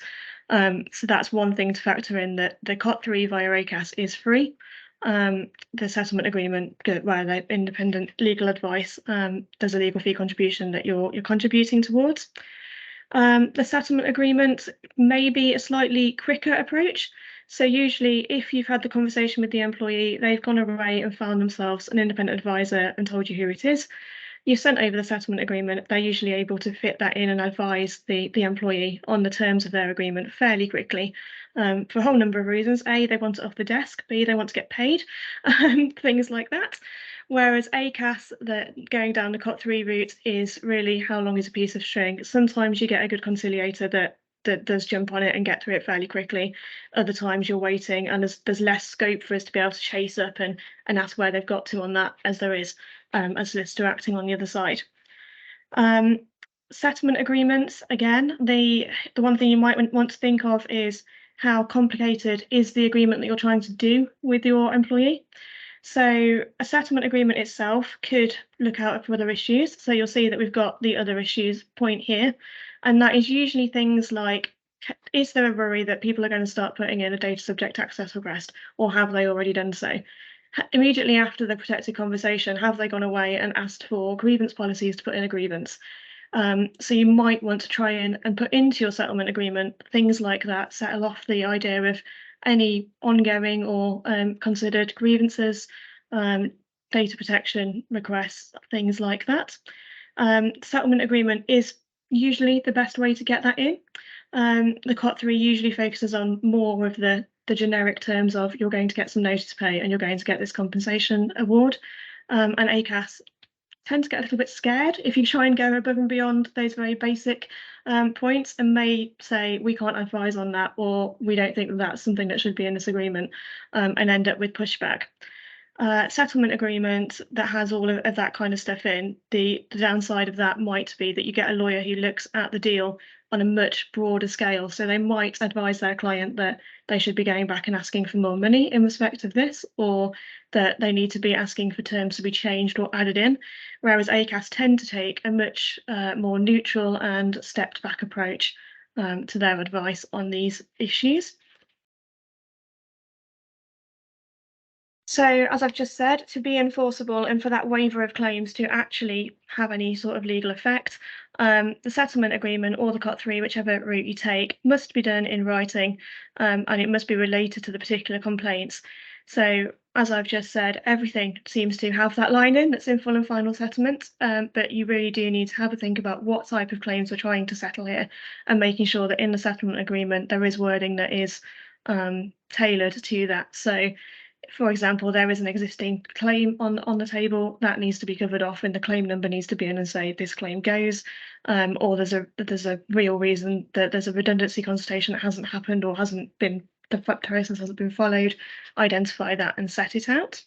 Speaker 3: So that's one thing to factor in, that the COT3 via ACAS is free. The settlement agreement, where the independent legal advice, there's a legal fee contribution that you're contributing towards. The settlement agreement may be a slightly quicker approach. So usually if you've had the conversation with the employee, they've gone away and found themselves an independent advisor and told you who it is. You've sent over the settlement agreement, they're usually able to fit that in and advise the employee on the terms of their agreement fairly quickly, for a whole number of reasons. A, they want it off the desk. B, they want to get paid, things like that. Whereas ACAS, that going down the COT3 route, is really how long is a piece of string. Sometimes you get a good conciliator that does jump on it and get through it fairly quickly. Other times you're waiting, and there's less scope for us to be able to chase up and ask where they've got to on that, as there is a solicitor acting on the other side. Settlement agreements, again, the one thing you might want to think of is how complicated is the agreement that you're trying to do with your employee. So a settlement agreement itself could look out for other issues. So you'll see that we've got the other issues point here, and that is usually things like, is there a worry that people are going to start putting in a data subject access request, or have they already done so? Immediately after the protected conversation, have they gone away and asked for grievance policies to put in a grievance? So you might want to try and put into your settlement agreement things like that, settle off the idea of any ongoing or considered grievances, data protection requests, things like that. Settlement agreement is usually the best way to get that in. The COT3 usually focuses on more of the generic terms of, you're going to get some notice to pay and you're going to get this compensation award. And ACAS tend to get a little bit scared if you try and go above and beyond those very basic points, and may say, we can't advise on that, or we don't think that that's something that should be in this agreement, and end up with pushback. Settlement agreement that has all of that kind of stuff in, the downside of that might be that you get a lawyer who looks at the deal on a much broader scale. So they might advise their client that they should be going back and asking for more money in respect of this, or that they need to be asking for terms to be changed or added in. Whereas ACAS tend to take a much more neutral and stepped back approach to their advice on these issues. So, as I've just said, to be enforceable and for that waiver of claims to actually have any sort of legal effect, the settlement agreement or the COT3, whichever route you take, must be done in writing, and it must be related to the particular complaints. So, as I've just said, everything seems to have that line in that's in full and final settlement, but you really do need to have a think about what type of claims we're trying to settle here, and making sure that in the settlement agreement there is wording that is tailored to that. So, for example, there is an existing claim on the table that needs to be covered off, and the claim number needs to be in and say this claim goes, or there's a real reason that there's a redundancy consultation that hasn't happened or hasn't been, the process hasn't been followed. Identify that and set it out.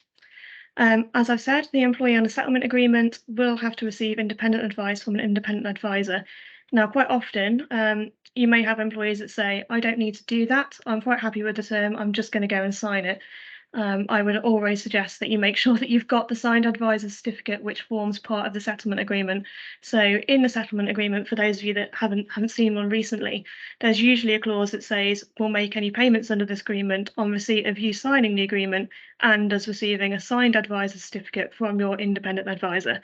Speaker 3: As I've said, the employee on a settlement agreement will have to receive independent advice from an independent advisor. Now, quite often, you may have employees that say, I don't need to do that, I'm quite happy with the term, I'm just going to go and sign it. I would always suggest that you make sure that you've got the signed advisor certificate, which forms part of the settlement agreement. So in the settlement agreement, for those of you that haven't seen one recently, there's usually a clause that says we'll make any payments under this agreement on receipt of you signing the agreement and as receiving a signed advisor certificate from your independent advisor.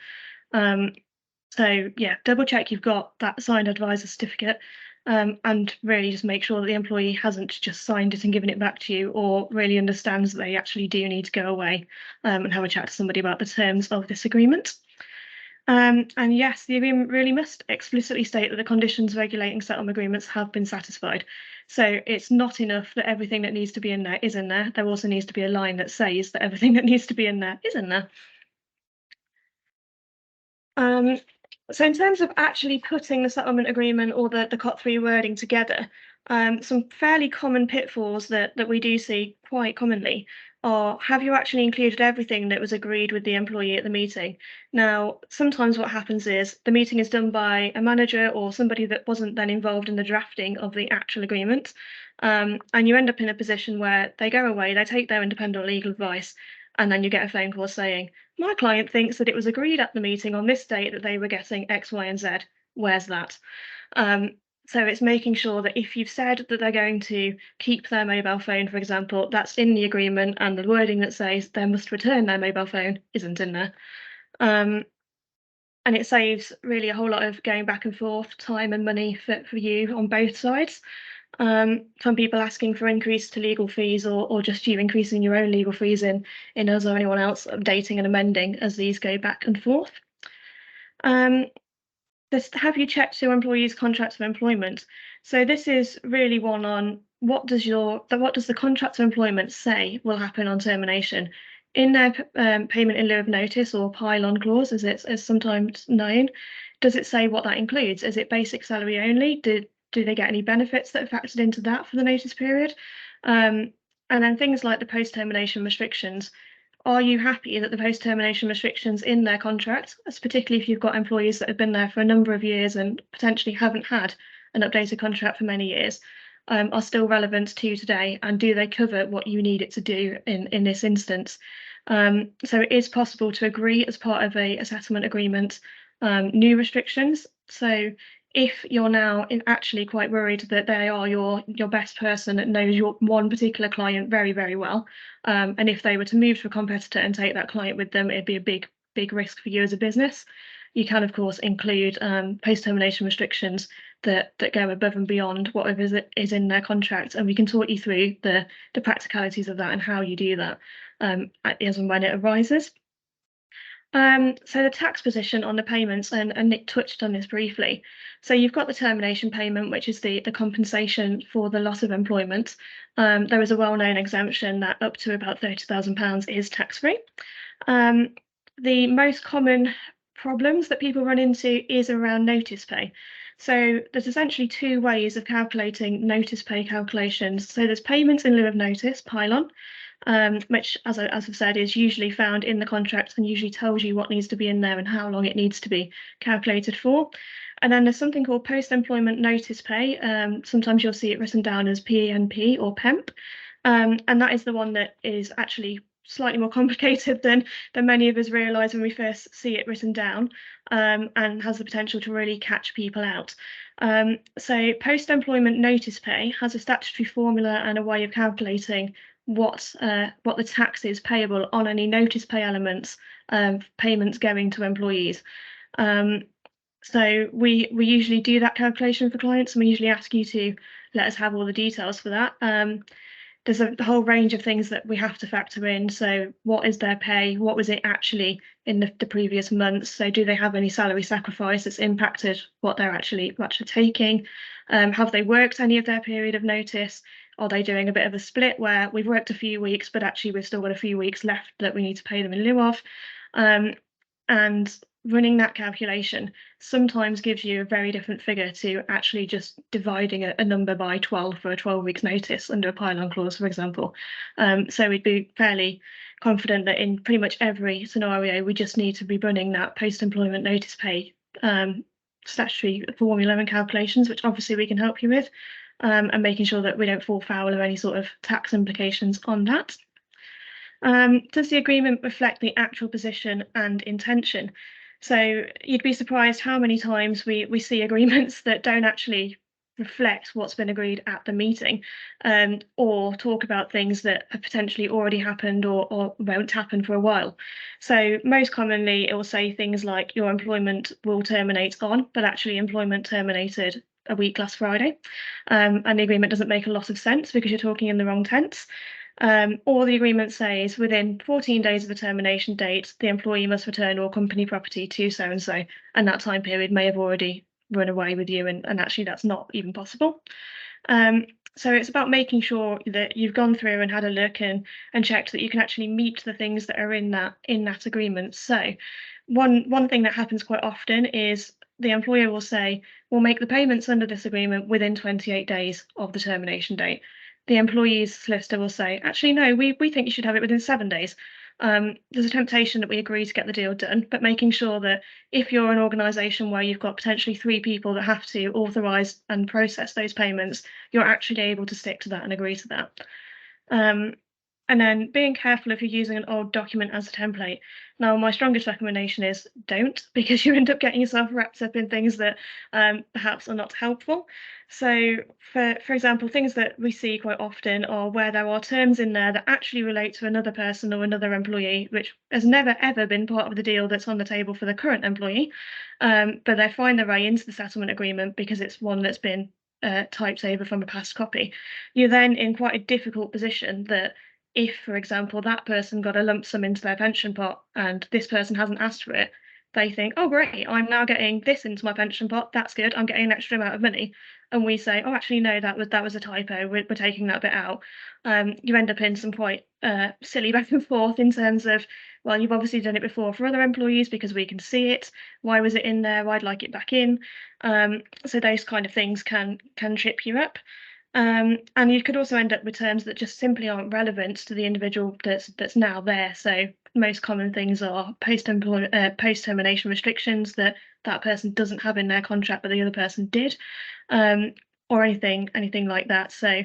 Speaker 3: So yeah, double check you've got that signed advisor certificate. And really just make sure that the employee hasn't just signed it and given it back to you, or really understands that they actually do need to go away and have a chat to somebody about the terms of this agreement. And yes, the agreement really must explicitly state that the conditions regulating settlement agreements have been satisfied. So it's not enough that everything that needs to be in there is in there. There also needs to be a line that says that everything that needs to be in there is in there. So in terms of actually putting the settlement agreement or the COT3 wording together, Some fairly common pitfalls that we do see quite commonly are, have you actually included everything that was agreed with the employee at the meeting? Now, sometimes what happens is the meeting is done by a manager or somebody that wasn't then involved in the drafting of the actual agreement. And you end up in a position where they go away, they take their independent legal advice, and then you get a phone call saying, my client thinks that it was agreed at the meeting on this date that they were getting X, Y, and Z. Where's that? So it's making sure that if you've said that they're going to keep their mobile phone, for example, that's in the agreement, and the wording that says they must return their mobile phone isn't in there. And it saves really a whole lot of going back and forth, time and money for you on both sides. Some people asking for increase to legal fees, or just you increasing your own legal fees in us or anyone else updating and amending as these go back and forth. Have you checked your employees' contracts of employment? So this is really one on what does the contract of employment say will happen on termination? In their payment in lieu of notice, or pile-on clause, as it's sometimes known, does it say what that includes? Is it basic salary only? Do they get any benefits that are factored into that for the notice period? And then things like the post-termination restrictions. Are you happy that the post-termination restrictions in their contract, particularly if you've got employees that have been there for a number of years and potentially haven't had an updated contract for many years, are still relevant to today, and do they cover what you need it to do in this instance? So it is possible to agree as part of a settlement agreement new restrictions. So if you're now actually quite worried that they are your best person that knows your one particular client very, very well, and if they were to move to a competitor and take that client with them, it'd be a big risk for you as a business. You can, of course, include post-termination restrictions that go above and beyond whatever is in their contract, and we can talk you through the practicalities of that and how you do that as and when it arises. So the tax position on the payments, and Nick touched on this briefly. So you've got the termination payment, which is the compensation for the loss of employment. There is a well-known exemption that up to about £30,000 is tax-free. The most common problems that people run into is around notice pay. So there's essentially two ways of calculating notice pay calculations. So there's payments in lieu of notice, pile-on, which, as I've said, is usually found in the contract and usually tells you what needs to be in there and how long it needs to be calculated for. And then there's something called post-employment notice pay. Sometimes you'll see it written down as PENP or PEMP. And that is the one that is actually slightly more complicated than many of us realise when we first see it written down, and has the potential to really catch people out. So post-employment notice pay has a statutory formula and a way of calculating what the tax is payable on any notice pay elements of payments going to employees. So we usually do that calculation for clients, and we usually ask you to let us have all the details for that. There's a whole range of things that we have to factor in. So what is their pay? What was it actually in the previous months? So do they have any salary sacrifice that's impacted what they're actually taking? Have they worked any of their period of notice? Are they doing a bit of a split where we've worked a few weeks, but actually we've still got a few weeks left that we need to pay them in lieu of? And running that calculation sometimes gives you a very different figure to actually just dividing a number by 12 for a 12 weeks notice under a pile-on clause, for example. So we'd be fairly confident that in pretty much every scenario, we just need to be running that post-employment notice pay statutory formula and calculations, which obviously we can help you with, and making sure that we don't fall foul of any sort of tax implications on that. Does the agreement reflect the actual position and intention? So you'd be surprised how many times we see agreements that don't actually reflect what's been agreed at the meeting, or talk about things that have potentially already happened or won't happen for a while. So most commonly it will say things like your employment will terminate on, but actually employment terminated a week last Friday, and the agreement doesn't make a lot of sense because you're talking in the wrong tense. Or the agreement says within 14 days of the termination date, the employee must return all company property to so-and-so, and that time period may have already run away with you, and actually that's not even possible. So it's about making sure that you've gone through and had a look and checked that you can actually meet the things that are in that agreement. So one thing that happens quite often is the employer will say, we'll make the payments under this agreement within 28 days of the termination date. The employee's solicitor will say, actually, no, we think you should have it within 7 days. There's a temptation that we agree to get the deal done, but making sure that if you're an organisation where you've got potentially 3 people that have to authorise and process those payments, you're actually able to stick to that and agree to that. And then being careful if you're using an old document as a template. Now, my strongest recommendation is don't, because you end up getting yourself wrapped up in things that perhaps are not helpful. So, for example, things that we see quite often are where there are terms in there that actually relate to another person or another employee, which has never, ever been part of the deal that's on the table for the current employee. But they find their way into the settlement agreement because it's one that's been typed over from a past copy. You're then in quite a difficult position that if, for example, that person got a lump sum into their pension pot and this person hasn't asked for it, they think, oh, great, I'm now getting this into my pension pot. That's good. I'm getting an extra amount of money. And we say, oh, actually, no, that was a typo. We're taking that bit out. You end up in some quite silly back and forth in terms of, well, you've obviously done it before for other employees because we can see it. Why was it in there? I'd like it back in. So those kind of things can trip you up. And you could also end up with terms that just simply aren't relevant to the individual that's now there. So most common things are post-termination restrictions that person doesn't have in their contract, but the other person did, or anything like that. So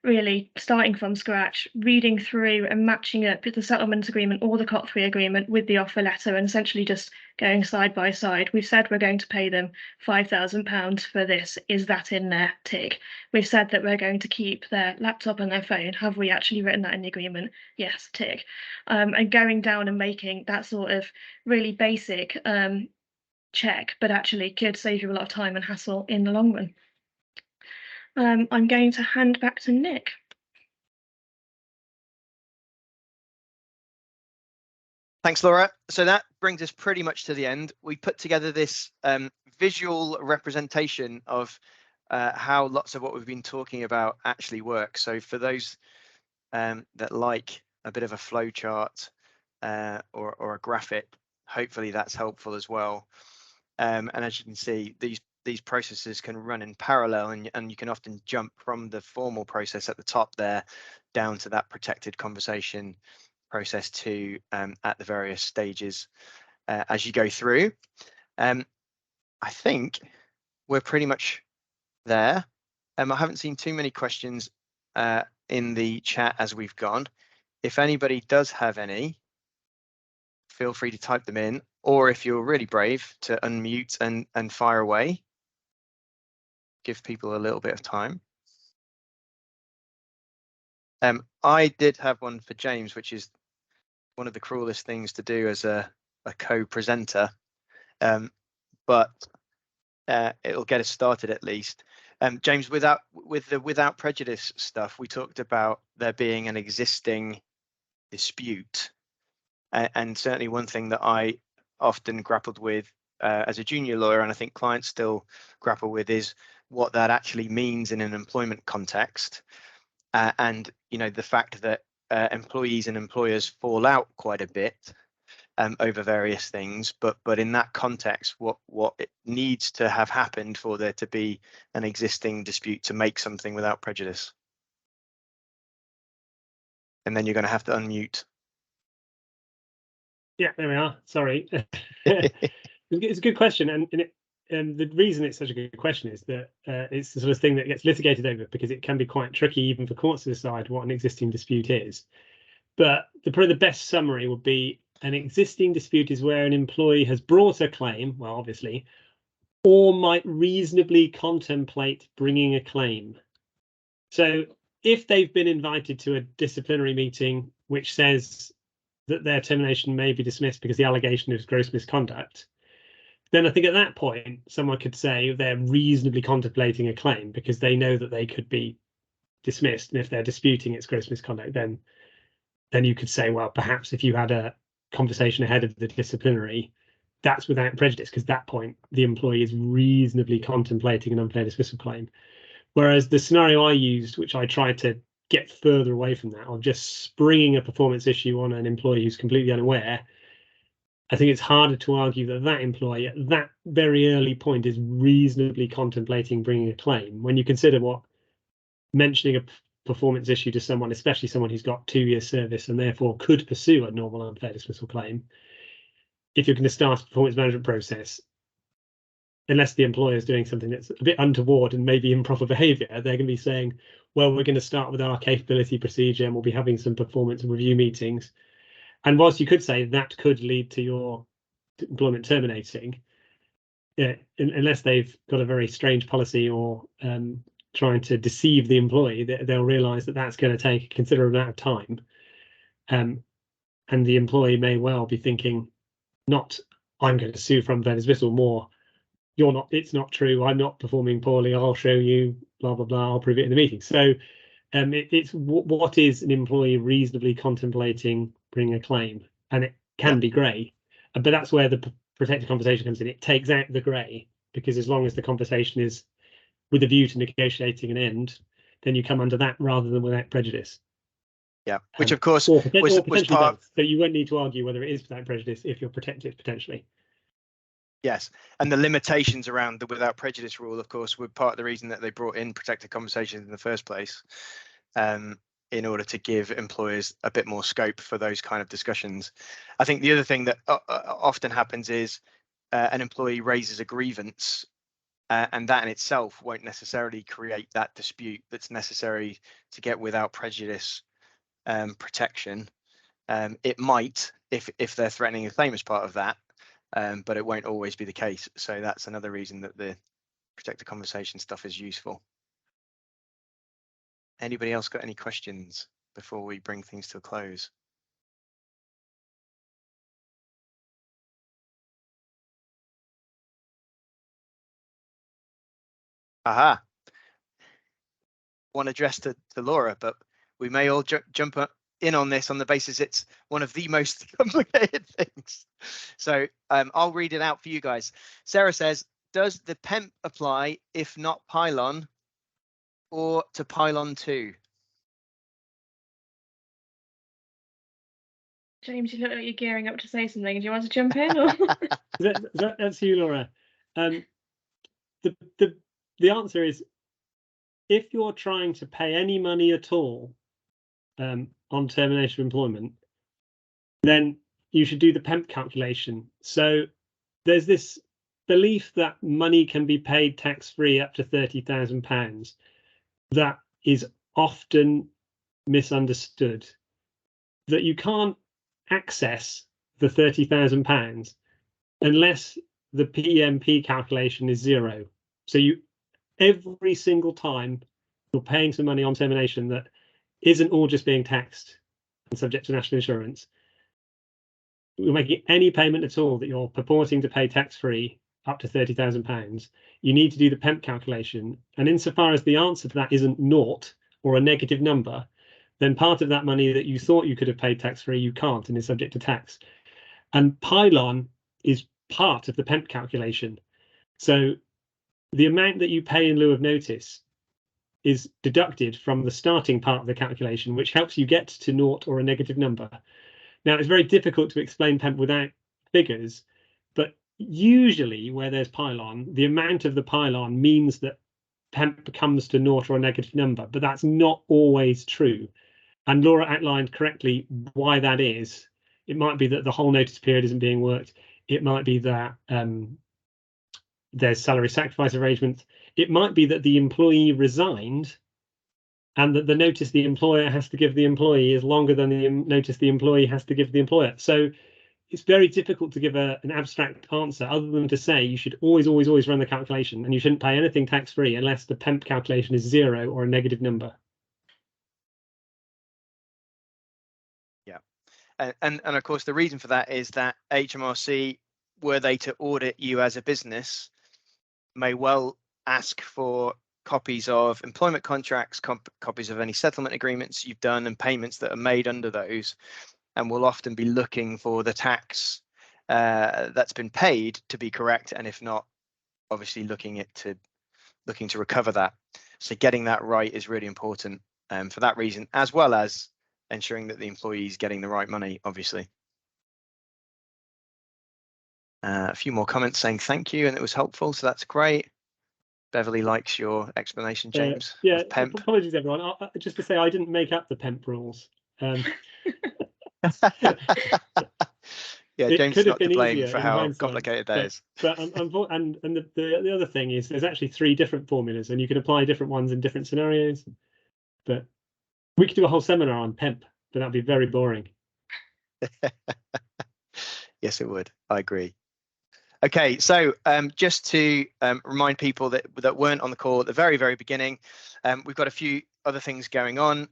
Speaker 3: really starting from scratch, reading through and matching up the settlement agreement or the COT3 agreement with the offer letter, and essentially just going side by side. We've said we're going to pay them £5,000 for this. Is that in there? Tick. We've said that we're going to keep their laptop and their phone. Have we actually written that in the agreement? Yes, tick. And going down and making that sort of really basic check, but actually could save you a lot of time and hassle in the long run. I'm going to hand back to Nick.
Speaker 1: Thanks, Laura. So that brings us pretty much to the end. We put together this visual representation of how lots of what we've been talking about actually work. So for those that like a bit of a flow chart or a graphic, hopefully that's helpful as well. And as you can see, these processes can run in parallel, and you can often jump from the formal process at the top there down to that protected conversation process to at the various stages as you go through. I think we're pretty much there. I haven't seen too many questions in the chat as we've gone. If anybody does have any, feel free to type them in, or if you're really brave, to unmute and fire away. Give people a little bit of time. I did have one for James, which is one of the cruelest things to do as a co-presenter, but it'll get us started at least. James, with the without prejudice stuff, we talked about there being an existing dispute, and certainly one thing that I often grappled with as a junior lawyer, and I think clients still grapple with, is what that actually means in an employment context, and the fact that employees and employers fall out quite a bit over various things, but in that context, what it needs to have happened for there to be an existing dispute to make something without prejudice. And then you're going to have to unmute.
Speaker 2: Yeah, there we are. Sorry. It's a good question, and the reason it's such a good question is that it's the sort of thing that gets litigated over because it can be quite tricky even for courts to decide what an existing dispute is. But probably the best summary would be an existing dispute is where an employee has brought a claim, well, obviously, or might reasonably contemplate bringing a claim. So if they've been invited to a disciplinary meeting which says that their termination may be dismissed because the allegation is gross misconduct, then I think at that point, someone could say they're reasonably contemplating a claim because they know that they could be dismissed. And if they're disputing its gross misconduct, then you could say, well, perhaps if you had a conversation ahead of the disciplinary, that's without prejudice, because at that point, the employee is reasonably contemplating an unfair dismissal claim. Whereas the scenario I used, which I tried to get further away from that, of just springing a performance issue on an employee who's completely unaware, I think it's harder to argue that that employee at that very early point is reasonably contemplating bringing a claim when you consider what mentioning a performance issue to someone, especially someone who's got 2 years service and therefore could pursue a normal unfair dismissal claim. If you're going to start a performance management process, unless the employer is doing something that's a bit untoward and maybe improper behavior, they're going to be saying, well, we're going to start with our capability procedure and we'll be having some performance review meetings. And whilst you could say that could lead to your employment terminating, unless they've got a very strange policy or trying to deceive the employee, they'll realise that that's going to take a considerable amount of time. And the employee may well be thinking, not, I'm going to sue for unfair dismissal, more, you're not, it's not true, I'm not performing poorly, I'll show you, blah, blah, blah, I'll prove it in the meeting. So it's what is an employee reasonably contemplating bringing a claim? And it can be grey, but that's where the protected conversation comes in. It takes out the grey, because as long as the conversation is with a view to negotiating an end, then you come under that rather than without prejudice.
Speaker 1: Yeah, which of course
Speaker 2: or
Speaker 1: was part.
Speaker 2: So you won't need to argue whether it is without prejudice if you're protected potentially.
Speaker 1: Yes, and the limitations around the without prejudice rule, of course, were part of the reason that they brought in protected conversations in the first place, in order to give employers a bit more scope for those kind of discussions. I think the other thing that often happens is an employee raises a grievance, and that in itself won't necessarily create that dispute that's necessary to get without prejudice protection. It might if they're threatening a claim as part of that, but it won't always be the case. So that's another reason that the protected conversation stuff is useful. Anybody else got any questions before we bring things to a close? Aha. One addressed to Laura, but we may all jump in on this on the basis it's one of the most complicated things. So I'll read it out for you guys. Sarah says, does the PEMP apply if not Pylon or to Pylon 2?
Speaker 3: James, you look like you're gearing up to say something. Do you want to jump in? Or?
Speaker 2: That's you, Laura. The answer is, if you're trying to pay any money at all on termination of employment, then you should do the PEMP calculation. So there's this belief that money can be paid tax-free up to £30,000 that is often misunderstood, that you can't access the £30,000 unless the PMP calculation is zero. So every single time you're paying some money on termination that isn't all just being taxed and subject to national insurance, you're making any payment at all that you're purporting to pay tax-free up to £30,000, you need to do the PEMP calculation. And insofar as the answer to that isn't naught or a negative number, then part of that money that you thought you could have paid tax-free, you can't and is subject to tax. And Pylon is part of the PEMP calculation. So the amount that you pay in lieu of notice is deducted from the starting part of the calculation, which helps you get to naught or a negative number. Now, it's very difficult to explain PEMP without figures, but usually where there's Pylon, the amount of the Pylon means that PEMP comes to naught or a negative number, but that's not always true. And Laura outlined correctly why that is. It might be that the whole notice period isn't being worked. It might be that there's salary sacrifice arrangements. It might be that the employee resigned and that the notice the employer has to give the employee is longer than the notice the employee has to give the employer. So it's very difficult to give an abstract answer other than to say you should always run the calculation and you shouldn't pay anything tax-free unless the PEMP calculation is zero or a negative number.
Speaker 1: Yeah, and of course the reason for that is that HMRC, were they to audit you as a business, may well ask for copies of employment contracts, copies of any settlement agreements you've done and payments that are made under those, and will often be looking for the tax that's been paid to be correct, and if not, obviously looking to recover that. So getting that right is really important for that reason, as well as ensuring that the employee is getting the right money, obviously. A few more comments saying thank you and it was helpful, so that's great. Beverly likes your explanation, James.
Speaker 2: Yeah,
Speaker 1: of PEMP.
Speaker 2: apologies everyone. Just to say, I didn't make up the PEMP rules.
Speaker 1: Yeah,
Speaker 2: it
Speaker 1: James
Speaker 2: could
Speaker 1: is
Speaker 2: have
Speaker 1: not to
Speaker 2: been
Speaker 1: blame
Speaker 2: easier
Speaker 1: for
Speaker 2: in
Speaker 1: how
Speaker 2: hindsight,
Speaker 1: complicated that is.
Speaker 2: But the other thing is there's actually 3 different formulas, and you can apply different ones in different scenarios. But we could do a whole seminar on PEMP, but that'd be very boring.
Speaker 1: Yes, it would. I agree. Okay, so just to remind people that weren't on the call at the very beginning, we've got a few other things going on.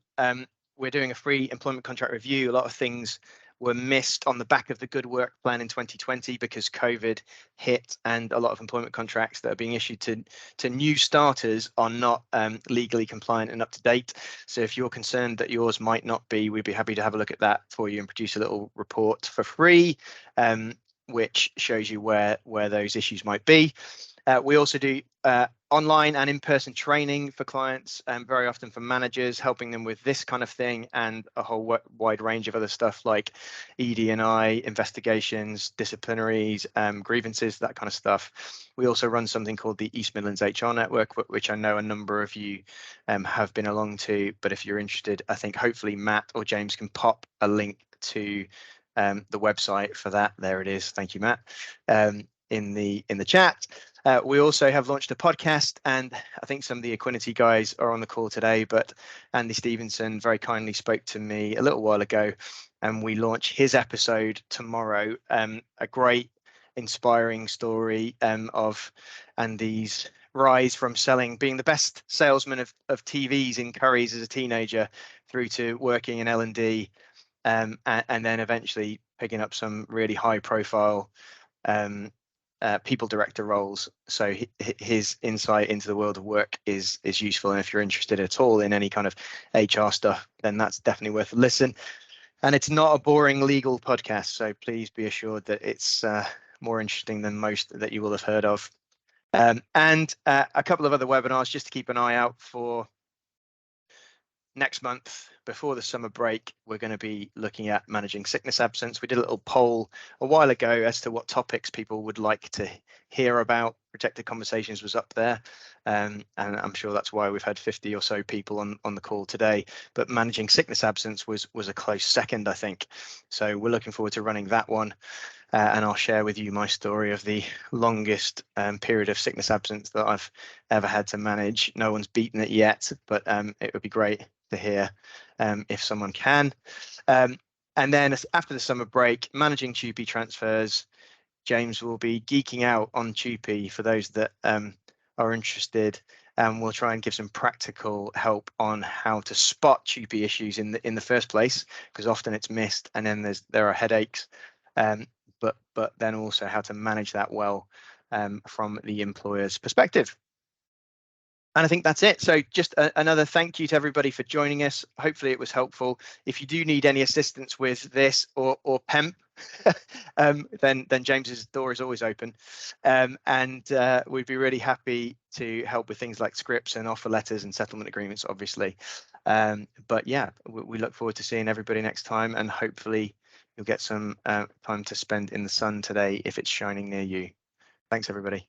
Speaker 1: We're doing a free employment contract review. A lot of things were missed on the back of the Good Work Plan in 2020 because COVID hit, and a lot of employment contracts that are being issued to new starters are not legally compliant and up to date. So if you're concerned that yours might not be, we'd be happy to have a look at that for you and produce a little report for free, which shows you where those issues might be. We also do online and in-person training for clients, and very often for managers, helping them with this kind of thing and a whole wide range of other stuff like ED&I, investigations, disciplinaries, grievances, that kind of stuff. We also run something called the East Midlands HR Network, which I know a number of you have been along to. But if you're interested, I think hopefully Matt or James can pop a link to the website for that. There it is. Thank you, Matt. In the chat. We also have launched a podcast, and I think some of the Equinity guys are on the call today, but Andy Stevenson very kindly spoke to me a little while ago, and we launch his episode tomorrow. A great inspiring story of Andy's rise from being the best salesman of TVs in Currys as a teenager through to working in L&D, and then eventually picking up some really high profile people director roles. So his insight into the world of work is useful, and if you're interested at all in any kind of HR stuff, then that's definitely worth a listen. And it's not a boring legal podcast, so please be assured that it's more interesting than most that you will have heard of. And a couple of other webinars just to keep an eye out for. Next month, before the summer break, we're going to be looking at managing sickness absence. We did a little poll a while ago as to what topics people would like to hear about. Protected Conversations was up there, and I'm sure that's why we've had 50 or so people on the call today. But managing sickness absence was a close second, I think. So we're looking forward to running that one. And I'll share with you my story of the longest period of sickness absence that I've ever had to manage. No one's beaten it yet, but it would be great to hear if someone can. And then after the summer break, managing TUPE transfers. James will be geeking out on TUPE for those that are interested, and we'll try and give some practical help on how to spot TUPE issues in the first place, because often it's missed, and then there are headaches. But then also how to manage that well from the employer's perspective. And I think that's it. So just another thank you to everybody for joining us. Hopefully it was helpful. If you do need any assistance with this or PEMP, then James's door is always open. And we'd be really happy to help with things like scripts and offer letters and settlement agreements, obviously. But yeah, we look forward to seeing everybody next time, and hopefully you'll get some time to spend in the sun today if it's shining near you. Thanks, everybody.